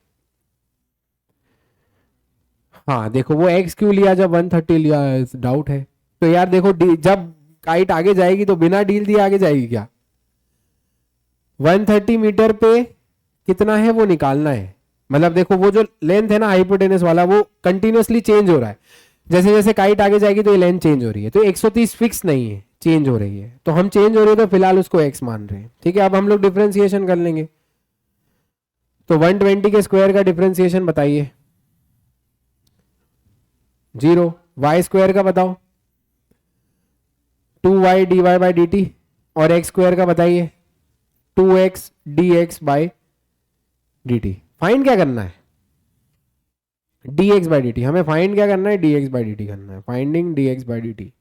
हाँ देखो, वो एक्स क्यों लिया जब 130 लिया, डाउट है. तो यार देखो, जब काइट आगे जाएगी तो बिना डील दिए आगे जाएगी क्या? 130 मीटर पे कितना है वो निकालना है. मतलब देखो, वो जो लेंथ है ना हाइपोटेनस वाला, वो कंटिन्यूअसली चेंज हो रहा है. जैसे जैसे काइट आगे जाएगी तो ये लेंथ चेंज हो रही है. तो 130 फिक्स नहीं है, चेंज हो रही है, तो हम चेंज हो रही है तो फिलहाल उसको x मान रहे हैं, ठीक है। अब हम लोग डिफ्रेंसिएशन कर लेंगे, तो 120 के स्क्वायर का डिफ्रेंसिएशन बताइए, 0। y स्क्वायर का बताओ, 2y dy by D t, और x स्क्वायर का बताइए 2x dx by D t. Find क्या करना है, dx बाई डी टी, हमें फाइंड क्या करना है, dx बाई डी टी करना है, finding dx by D t.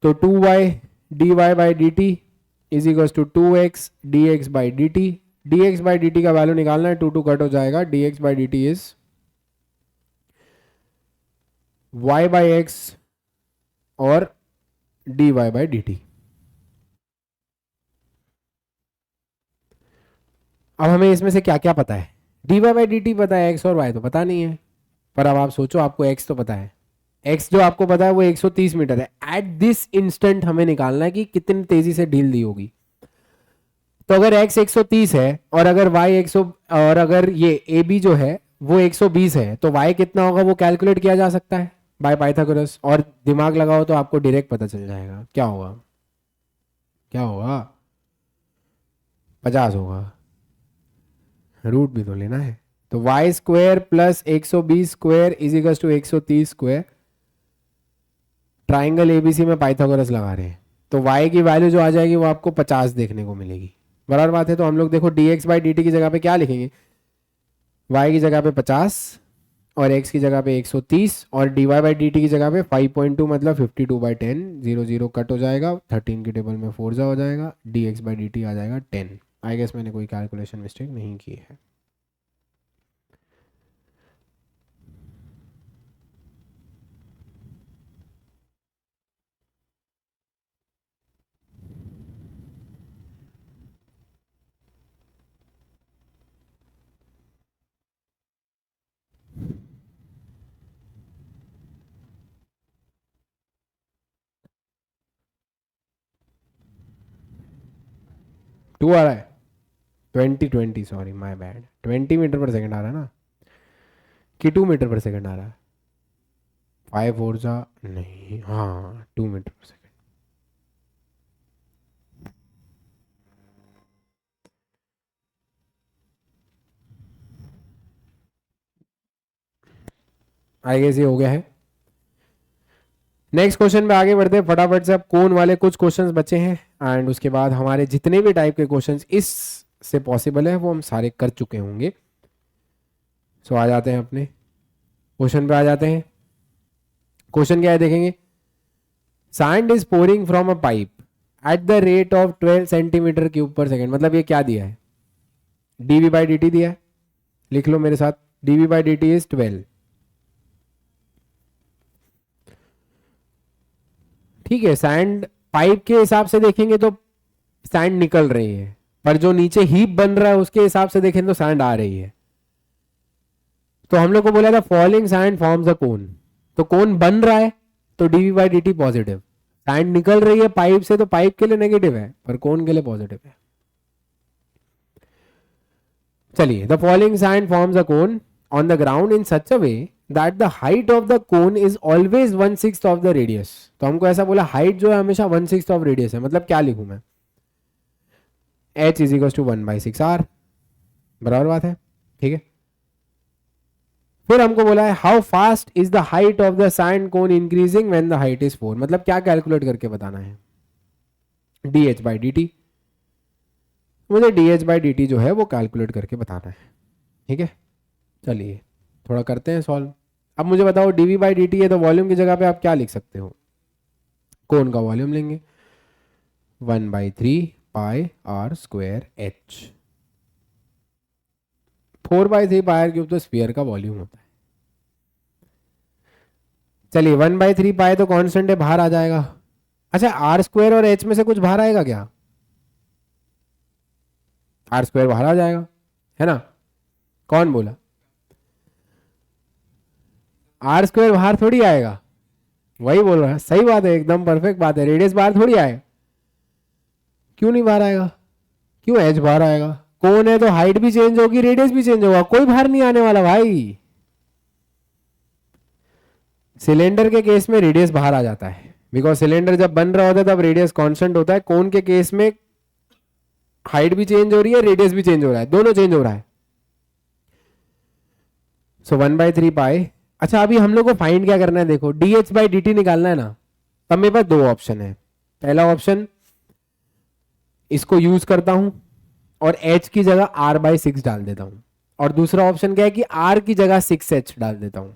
तो 2y dy by D T is equal to 2x dx by D t. dx by D t का value निकालना है, 2 कट हो जाएगा, dx by D T is y by x और dy by D T. अब हमें इसमें से क्या क्या पता है, dy बाई डी टी पता है, x और y तो पता नहीं है, पर अब आप सोचो, आपको x तो पता है, x जो आपको पता है वो 130 मीटर है। एट दिस इंस्टेंट हमें निकालना है कि कितनी तेजी से ढील दी होगी। तो अगर x 130 है और अगर y 100 और अगर ये AB जो है वो 120 है, तो y कितना होगा वो कैलकुलेट किया जा सकता है बाय पाइथागोरस, और दिमाग लगाओ तो आपको डायरेक्ट पता चल जाएगा क्या होगा, क्या होगा, 50 होगा, रूट भी तो लेना है। तो y square plus 120 square is equal to 130 square. Triangle ABC में पाइथागोरस लगा रहे हैं, तो y की वैल्यू जो आ जाएगी वो आपको 50 देखने को मिलेगी, बराबर बात है। तो हम लोग देखो dx बाई डी टी की जगह पे क्या लिखेंगे, y की जगह पे 50 और x की जगह पे 130 और dy बाई डी टी की जगह पे 5.2 मतलब 52/10, 0 0 कट हो जाएगा, 13 की टेबल में 4 हो जाएगा, dx बाई डी टी आ जाएगा 10। आई गेस मैंने कोई कैलकुलेशन मिस्टेक नहीं की है। टू आ रहा है, 20 सॉरी माय बैड, 20 मीटर पर सेकंड आ रहा है ना, कि 2 मीटर पर सेकंड आ रहा है, 5 और जा नहीं, हाँ 2 मीटर पर सेकंड। आई गेस ये हो गया है। नेक्स्ट क्वेश्चन पे आगे बढ़ते हैं फटाफट से। अब कोन वाले कुछ क्वेश्चंस बचे हैं एंड उसके बाद हमारे जितने भी टाइप के क्वेश्चंस इस से पॉसिबल है वो हम सारे कर चुके होंगे। सो आ जाते हैं अपने क्वेश्चन पे, आ जाते हैं। क्वेश्चन क्या है देखेंगे, sand is pouring from a pipe eight the rate of 12 centimetre cube पर सेकेंड। मतलब ये क्या दिया है, डीवी बाई डी टी दिया है, लिख लो मेरे साथ, d v by D T is 12। ठीक है, सैंड पाइप के हिसाब से देखेंगे तो सैंड निकल रही है, पर जो नीचे हीप बन रहा है उसके हिसाब से देखें तो सैंड आ रही है। तो हम लोग को बोला था falling sand forms a cone, तो कोन बन रहा है तो d v by D t positive, sand निकल रही है पाइप से तो पाइप के लिए नेगेटिव है पर कोन के लिए पॉजिटिव है। चलिए, the falling sand forms a cone on the ground in such a way that the height of the cone is always 1/6 of the radius. तो हमको ऐसा बोला हाइट जो है हमेशा 1/6 ऑफ रेडियस है, मतलब क्या लिखूं मैं, h is equal to 1/6r, बराबर बात है, ठीक है। फिर हमको बोला है how fast is the height of the sand cone increasing when the height is 4। मतलब क्या कैलकुलेट करके बताना है, dh बाई डी टी, मुझे dh बाई डी टी जो है वो कैलकुलेट करके बताना है, ठीक है। चलिए थोड़ा करते हैं सॉल्व। अब मुझे बताओ dv बाई डी टी है तो वॉल्यूम की जगह पे आप क्या लिख सकते हो, कोन का वॉल्यूम लेंगे 1/3 pi R square h, 4/3 pi R cube तो स्फीयर का वॉल्यूम होता है। चलिए 1/3 पाई तो कांस्टेंट है, बाहर आ जाएगा। अच्छा आर स्क्वायर और h में से कुछ बाहर आएगा क्या, आर स्क्वायर बाहर आ जाएगा, है ना, कौन बोला, आर स्क्वायर बाहर थोड़ी आएगा, वही बोल रहा है, सही बात है, एकदम परफेक्ट बात है, रेडियस बाहर थोड़ी आएगा, क्यों नहीं बाहर आएगा, क्यों एच बाहर आएगा, कौन है तो हाइट भी चेंज होगी रेडियस भी चेंज होगा, कोई बाहर नहीं आने वाला भाई। सिलेंडर के केस में रेडियस बाहर आ जाता है, बिकॉज सिलेंडर जब बन रहा होता है तब रेडियस कांस्टेंट होता है। कोन के केस में हाइट भी चेंज हो रही है, रेडियस भी चेंज हो रहा है, दोनों चेंज हो रहा है। सो 1/3 पाई। अच्छा अभी हम लोग को फाइंड क्या करना है, देखो dh/dt निकालना है ना। तब मेरे पास दो ऑप्शन है। पहला ऑप्शन इसको यूज करता हूं और h की जगह r/6 डाल देता हूं, और दूसरा ऑप्शन क्या है कि r की जगह 6h डाल देता हूं।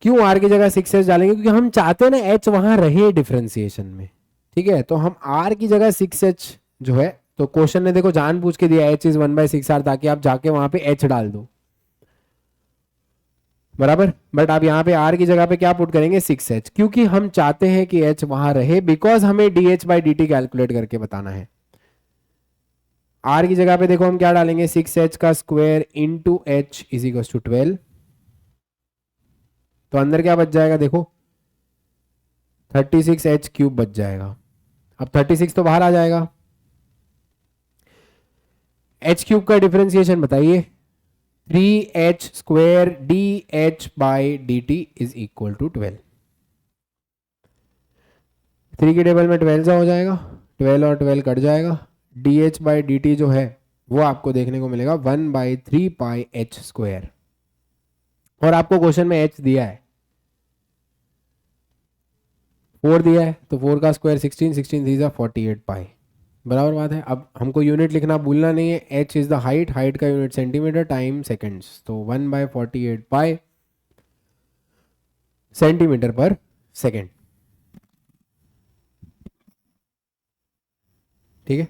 क्यों r की जगह 6h डालेंगे, क्योंकि हम चाहते हैं ना h वहां रहे डिफरेंशिएशन में। ठीक है, तो हम r की जगह 6h जो है, तो क्वेश्चन ने देखो जान पूछ के दिया h इज 1/6r, ताकि आप जाके वहां पे h डाल दो, बराबर। बट आप यहाँ पे r की जगह पे क्या पुट करेंगे, 6h, क्योंकि हम चाहते हैं कि h वहां रहे, बिकॉज हमें dh/dt कैलकुलेट करके बताना है। r की जगह पे देखो हम क्या डालेंगे, 6h का square into h is equal to 12। तो अंदर क्या बच जाएगा, देखो 36h³ बच जाएगा। अब 36 तो बाहर आ जाएगा। h³ का डिफरेंशिएशन बताइए, 3h² dh/dt is equal to 12। 3 की टेबल में 12 सा हो जाएगा, 12 और 12 कट जाएगा। dh/dt जो है वो आपको देखने को मिलेगा 1/3 πh²। और आपको क्वेश्चन में h दिया है, 4 दिया है, तो 4 का स्क्वायर 16, 16 3 48 पाई, बराबर बात है। अब हमको यूनिट लिखना भूलना नहीं है, h is the height, height का यूनिट सेंटीमीटर टाइम सेकंड्स, तो 1/48 पाई सेंटीमीटर पर सेकेंड। ठीक है,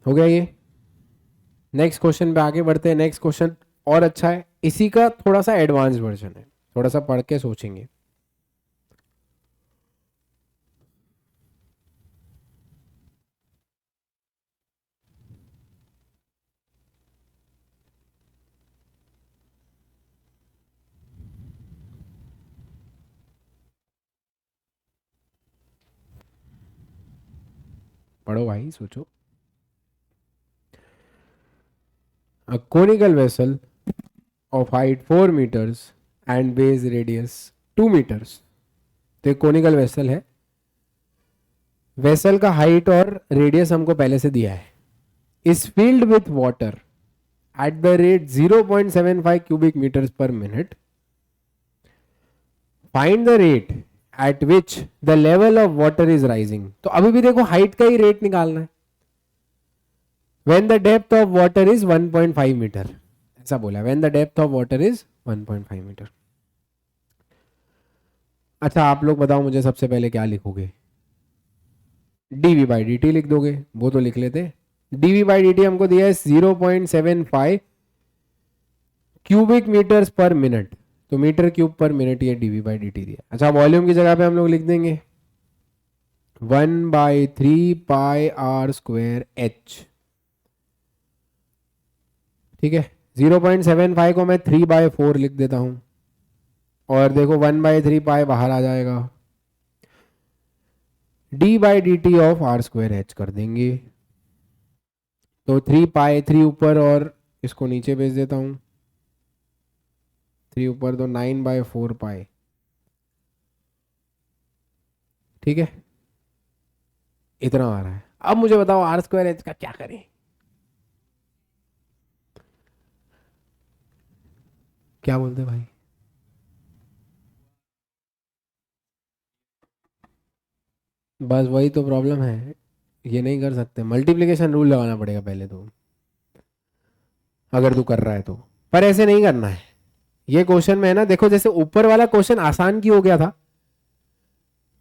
हो गया ये। नेक्स्ट क्वेश्चन पे आगे बढ़ते हैं। नेक्स्ट क्वेश्चन और अच्छा है, इसी का थोड़ा सा एडवांस वर्जन है, थोड़ा सा पढ़ के सोचेंगे। पढ़ो भाई, सोचो। A conical vessel of height 4 meters and base radius 2 meters। तो एक कोनिकल वेसल है, वेसल का हाइट और रेडियस हमको पहले से दिया है, is filled with water at the rate 0.75 cubic metres per minute. Find the rate at which the level of water is rising. तो अभी भी देखो हाइट का ही रेट निकालना है। When the depth of water is 1.5 metre, ऐसा बोला, when the depth of water is 1.5 metre. अच्छा आप लोग बताओ मुझे, सबसे पहले क्या लिखोगे, dv/dt लिख दोगे, वो तो लिख लेते। dv/dt हमको दिया है 0.75 क्यूबिक मीटर्स पर मिनट, तो मीटर क्यूब पर मिनट ये dv/dt दिया। अच्छा वॉल्यूम की जगह पे हम लोग लिख देंगे 1/3 πr²h। ठीक है, 0.75 को मैं 3/4 लिख देता हूं, और देखो 1/3 पाई बाहर आ जाएगा, d/dt ऑफ r²h कर देंगे। तो 3 पाई 3 ऊपर और इसको नीचे भेज देता हूं, 3 ऊपर तो 9/4 पाई। ठीक है, इतना आ रहा है। अब मुझे बताओ r²h का क्या करें, क्या बोलते भाई। बस वही तो प्रॉब्लम है, ये नहीं कर सकते, मल्टीप्लिकेशन रूल लगाना पड़ेगा पहले तो, अगर तू कर रहा है तो। पर ऐसे नहीं करना है, ये क्वेश्चन में है ना, देखो जैसे ऊपर वाला क्वेश्चन आसान क्यों हो गया था,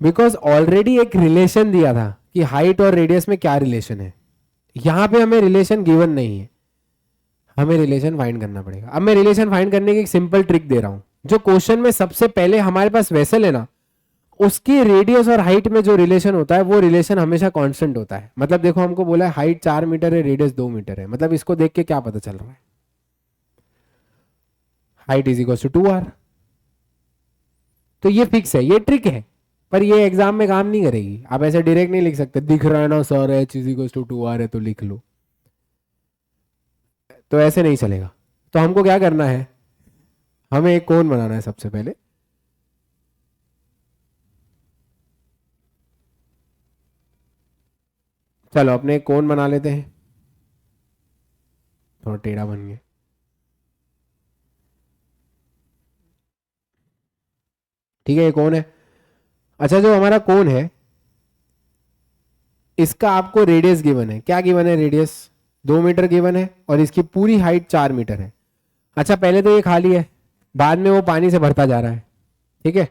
बिकॉज ऑलरेडी एक रिलेशन दिया था कि हाइट और रेडियस में क्या रिलेशन है। यहां पे हमें रिलेशन गिवन नहीं है, हमें रिलेशन फाइंड करना पड़ेगा। अब मैं रिलेशन फाइंड करने की एक सिंपल ट्रिक दे रहा हूं। जो क्वेश्चन में सबसे पहले हमारे पास वेसल है ना, उसकी रेडियस और हाइट में जो रिलेशन होता है वो रिलेशन हमेशा कांस्टेंट होता है। मतलब देखो हमको बोला है हाइट 4 मीटर है, रेडियस 2 मीटर है, मतलब इसको देख के क्या पता चल रहा है, height is equal to 2r। तो ये फिक्स है, ये ट्रिक है, पर ये एग्जाम में काम नहीं करेगी। आप ऐसे डायरेक्ट नहीं लिख सकते, दिख रहा है ना sir h is equal to 2r है तो लिख लो, तो ऐसे नहीं चलेगा। तो हमको क्या करना है, हमें एक कोण बनाना है सबसे पहले। चलो अपने एक कोण बना लेते हैं, थोड़ा टेढ़ा बन गया। ठीक है, ये कोण है। अच्छा, जो हमारा कोण है इसका आपको रेडियस गिवन है। क्या गिवन है? रेडियस 2 मीटर गिवन है और इसकी पूरी हाइट 4 मीटर है। अच्छा, पहले तो ये खाली है, बाद में वो पानी से भरता जा रहा है। ठीक है,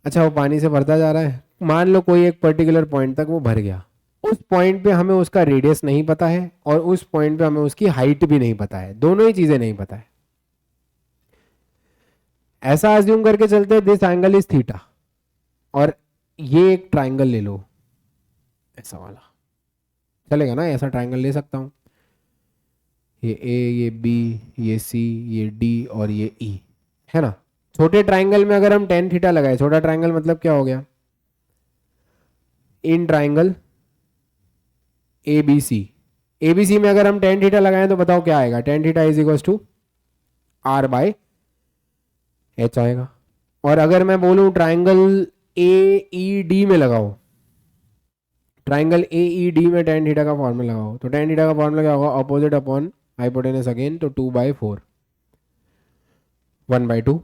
अच्छा वो पानी से भरता जा रहा है, मान लो कोई एक पर्टिकुलर पॉइंट तक वो भर गया, उस पॉइंट पे हमें उसका रेडियस नहीं पता है और उस पॉइंट पे हमें उसकी हाइट भी नहीं पता है, दोनों ही चीजें नहीं पता है। ऐसा अज्यूम करके चलते हैं दिस एंगल इज थीटा, और ये एक ट्राइंगल ले लो ऐसा वाला, चलेगा ना? ऐसा ट्राइंगल ले सकता हूं, ये ए, ये बी, ये सी, ये डी और ये ई, है ना? छोटे ट्राइंगल में अगर हम टेन थीटा लगाए, छोटा ट्राइंगल मतलब क्या हो गया? इन ट्राइंगल एबीसी, एबीसी में अगर हम टेन थीटा लगाएं तो बताओ क्या आएगा? Tan theta is equal to r by h आएगा। और अगर मैं बोलूं ट्राइंगल ए ई डी में लगाओ, ट्राइंगल ए ई डी में टेन थीटा का फॉर्मूला लगाओ, तो टेन थीटा का फॉर्मूला क्या होगा? अपोजिट अपॉन हाइपोटेनस अगेन, तो 2/4 1/2।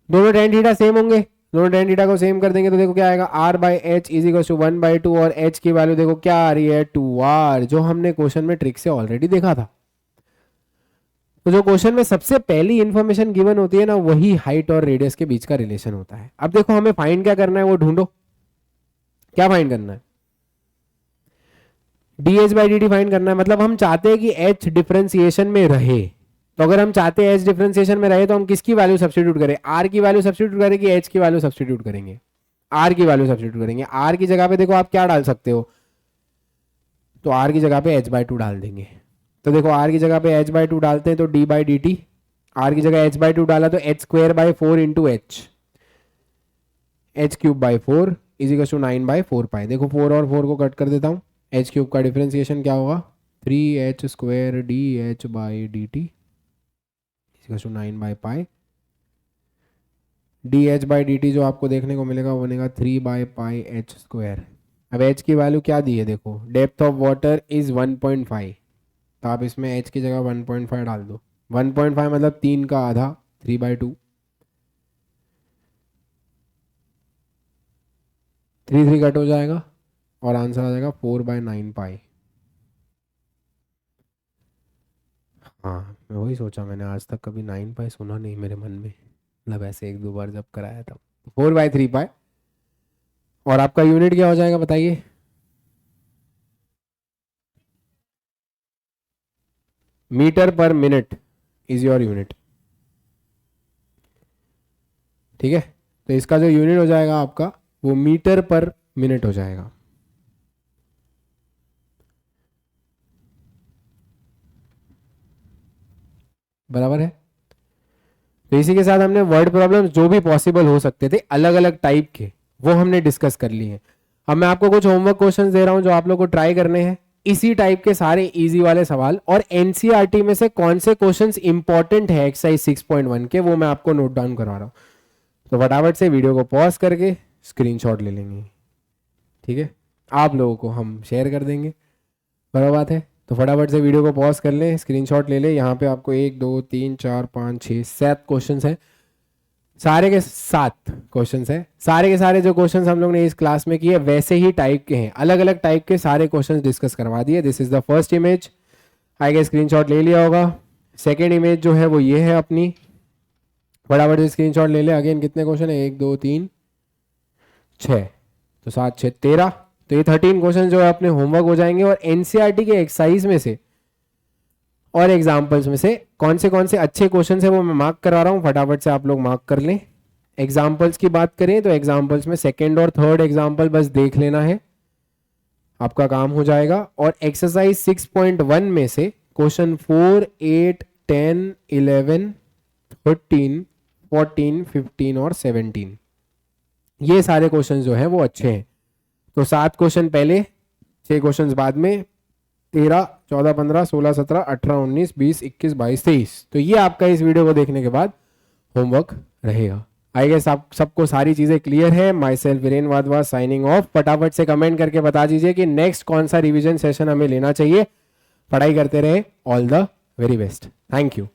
दोनों टेन थीटा सेम होंगे, दोनों टेन थीटा को सेम कर देंगे तो देखो क्या आएगा? R by h is equal to 1/2 और एच की वैल्यू देखो क्या आ रही है? 2r, जो हमने क्वेश्चन में ट्रिक से ऑलरेडी देखा था। तो जो क्वेश्चन में सबसे पहली इंफॉर्मेशन गिवन होती है ना, वही हाइट और रेडियस के बीच का रिलेशन होता है। अब देखो हमें फाइंड क्या करना है, वो ढूंढो। क्या फाइंड करना है? D by D t find करना है। मतलब हम चाहते हैं कि एच डिफरेंशिएशन में रहे, तो अगर हम चाहते हैं एच डिफरेंशिएशन में रहे तो हम किसकी वैल्यू सब्स्टिट्यूट करें? आर की वैल्यू सब्स्टिट्यूट करें कि एच की वैल्यू सब्स्टिट्यूट करेंगे? आर की वैल्यू सब्स्टिट्यूट करेंगे। आर की जगह पे देखो आप क्या डाल सकते हो, तो आर की जगह पे एच बाई टू डाल देंगे। तो देखो आर की जगह पे एच बाई टू डालते हैं तो d by D t, r की जगह एच बाई टू डाला तो h square by 4 into h cube by 4 is equal to 9/4 pi. देखो 4 और 4 को कट कर देता हूँ, एच क्यूब का डिफरेंशिएशन क्या होगा? 3h square D H by D T is equal to 9/पाई। D H by D T जो आपको देखने को मिलेगा वो बनेगा 3/पाई एच स्क्वायर। अब एच की वैल्यू क्या दी है देखो, डेप्थ ऑफ वाटर इज 1.5, तो आप इसमें एच की जगह 1.5 डाल दो। 1.5 मतलब 3 का आधा, 3/2, 3 कट हो जाएगा और आंसर आ जाएगा 4/9 पाई। हाँ, मैं वही सोचा, मैंने आज तक कभी 9 पाई सुना नहीं मेरे मन में, मतलब ऐसे एक दो बार जब कराया था। 4/3 पाई। और आपका यूनिट क्या हो जाएगा बताइए? मीटर पर मिनट इज योर यूनिट। ठीक है, तो इसका जो यूनिट हो जाएगा आपका वो मीटर पर मिनट हो जाएगा। बराबर है। तो इसी के साथ हमने वर्ड प्रॉब्लम जो भी पॉसिबल हो सकते थे अलग अलग टाइप के, वो हमने डिस्कस कर लिए हैं। अब मैं आपको कुछ होमवर्क क्वेश्चंस दे रहा हूं जो आप लोग को ट्राई करने हैं, इसी टाइप के सारे इजी वाले सवाल, और एनसीईआरटी में से कौन से क्वेश्चंस इंपॉर्टेंट है एक्सरसाइज 6.1 के, वो मैं आपको नोट डाउन करवा रहा हूँ। तो फटाफट से वीडियो को पॉज करके स्क्रीनशॉट ले लेंगे। ठीक है, आप लोगों को हम शेयर कर देंगे, बराबर बात है। तो फटाफट से वीडियो को पॉज कर लें, स्क्रीनशॉट ले लें। यहाँ पे आपको 1 2 3 4 5 6 7 क्वेश्चंस हैं, सारे के 7 क्वेश्चंस हैं। सारे के सारे जो क्वेश्चंस हम लोग ने इस क्लास में किए वैसे ही टाइप के हैं, अलग अलग टाइप के सारे क्वेश्चंस डिस्कस करवा दिए। This is the first image, आगे स्क्रीनशॉट ले लिया होगा। सेकेंड इमेज जो है वो ये है अपनी, फटाफट से स्क्रीनशॉट ले ले। अगेन कितने क्वेश्चन है? 1 2 3 6, तो 7 6 13, तो ये 13 क्वेश्चन जो है अपने होमवर्क हो जाएंगे। और एनसीईआरटी के एक्सरसाइज में से और एग्जाम्पल्स में से कौन से अच्छे क्वेश्चन है वो मैं मार्क करा रहा हूँ, फटाफट से आप लोग मार्क कर लें। एग्जाम्पल्स की बात करें तो एग्जाम्पल्स में सेकेंड और थर्ड एग्जाम्पल बस देख लेना है, आपका काम हो जाएगा। और एक्सरसाइज 6.1 में से क्वेश्चन 4 8 10 11 13 14, 15 और 17, ये सारे क्वेश्चन जो है वो अच्छे हैं। तो 7 क्वेश्चन पहले, 6 क्वेश्चन बाद में, 13, 14, 15, 16, 17, 18, 19, 20, 21, 22, 23। तो ये आपका इस वीडियो को देखने के बाद होमवर्क रहेगा। आई गेस आप सबको सारी चीजें क्लियर है। My self Viren Wadhwa signing off. फटाफट से कमेंट करके बता दीजिए कि नेक्स्ट कौन सा रिवीजन सेशन हमें लेना चाहिए। पढ़ाई करते रहे। All the very best. Thank you.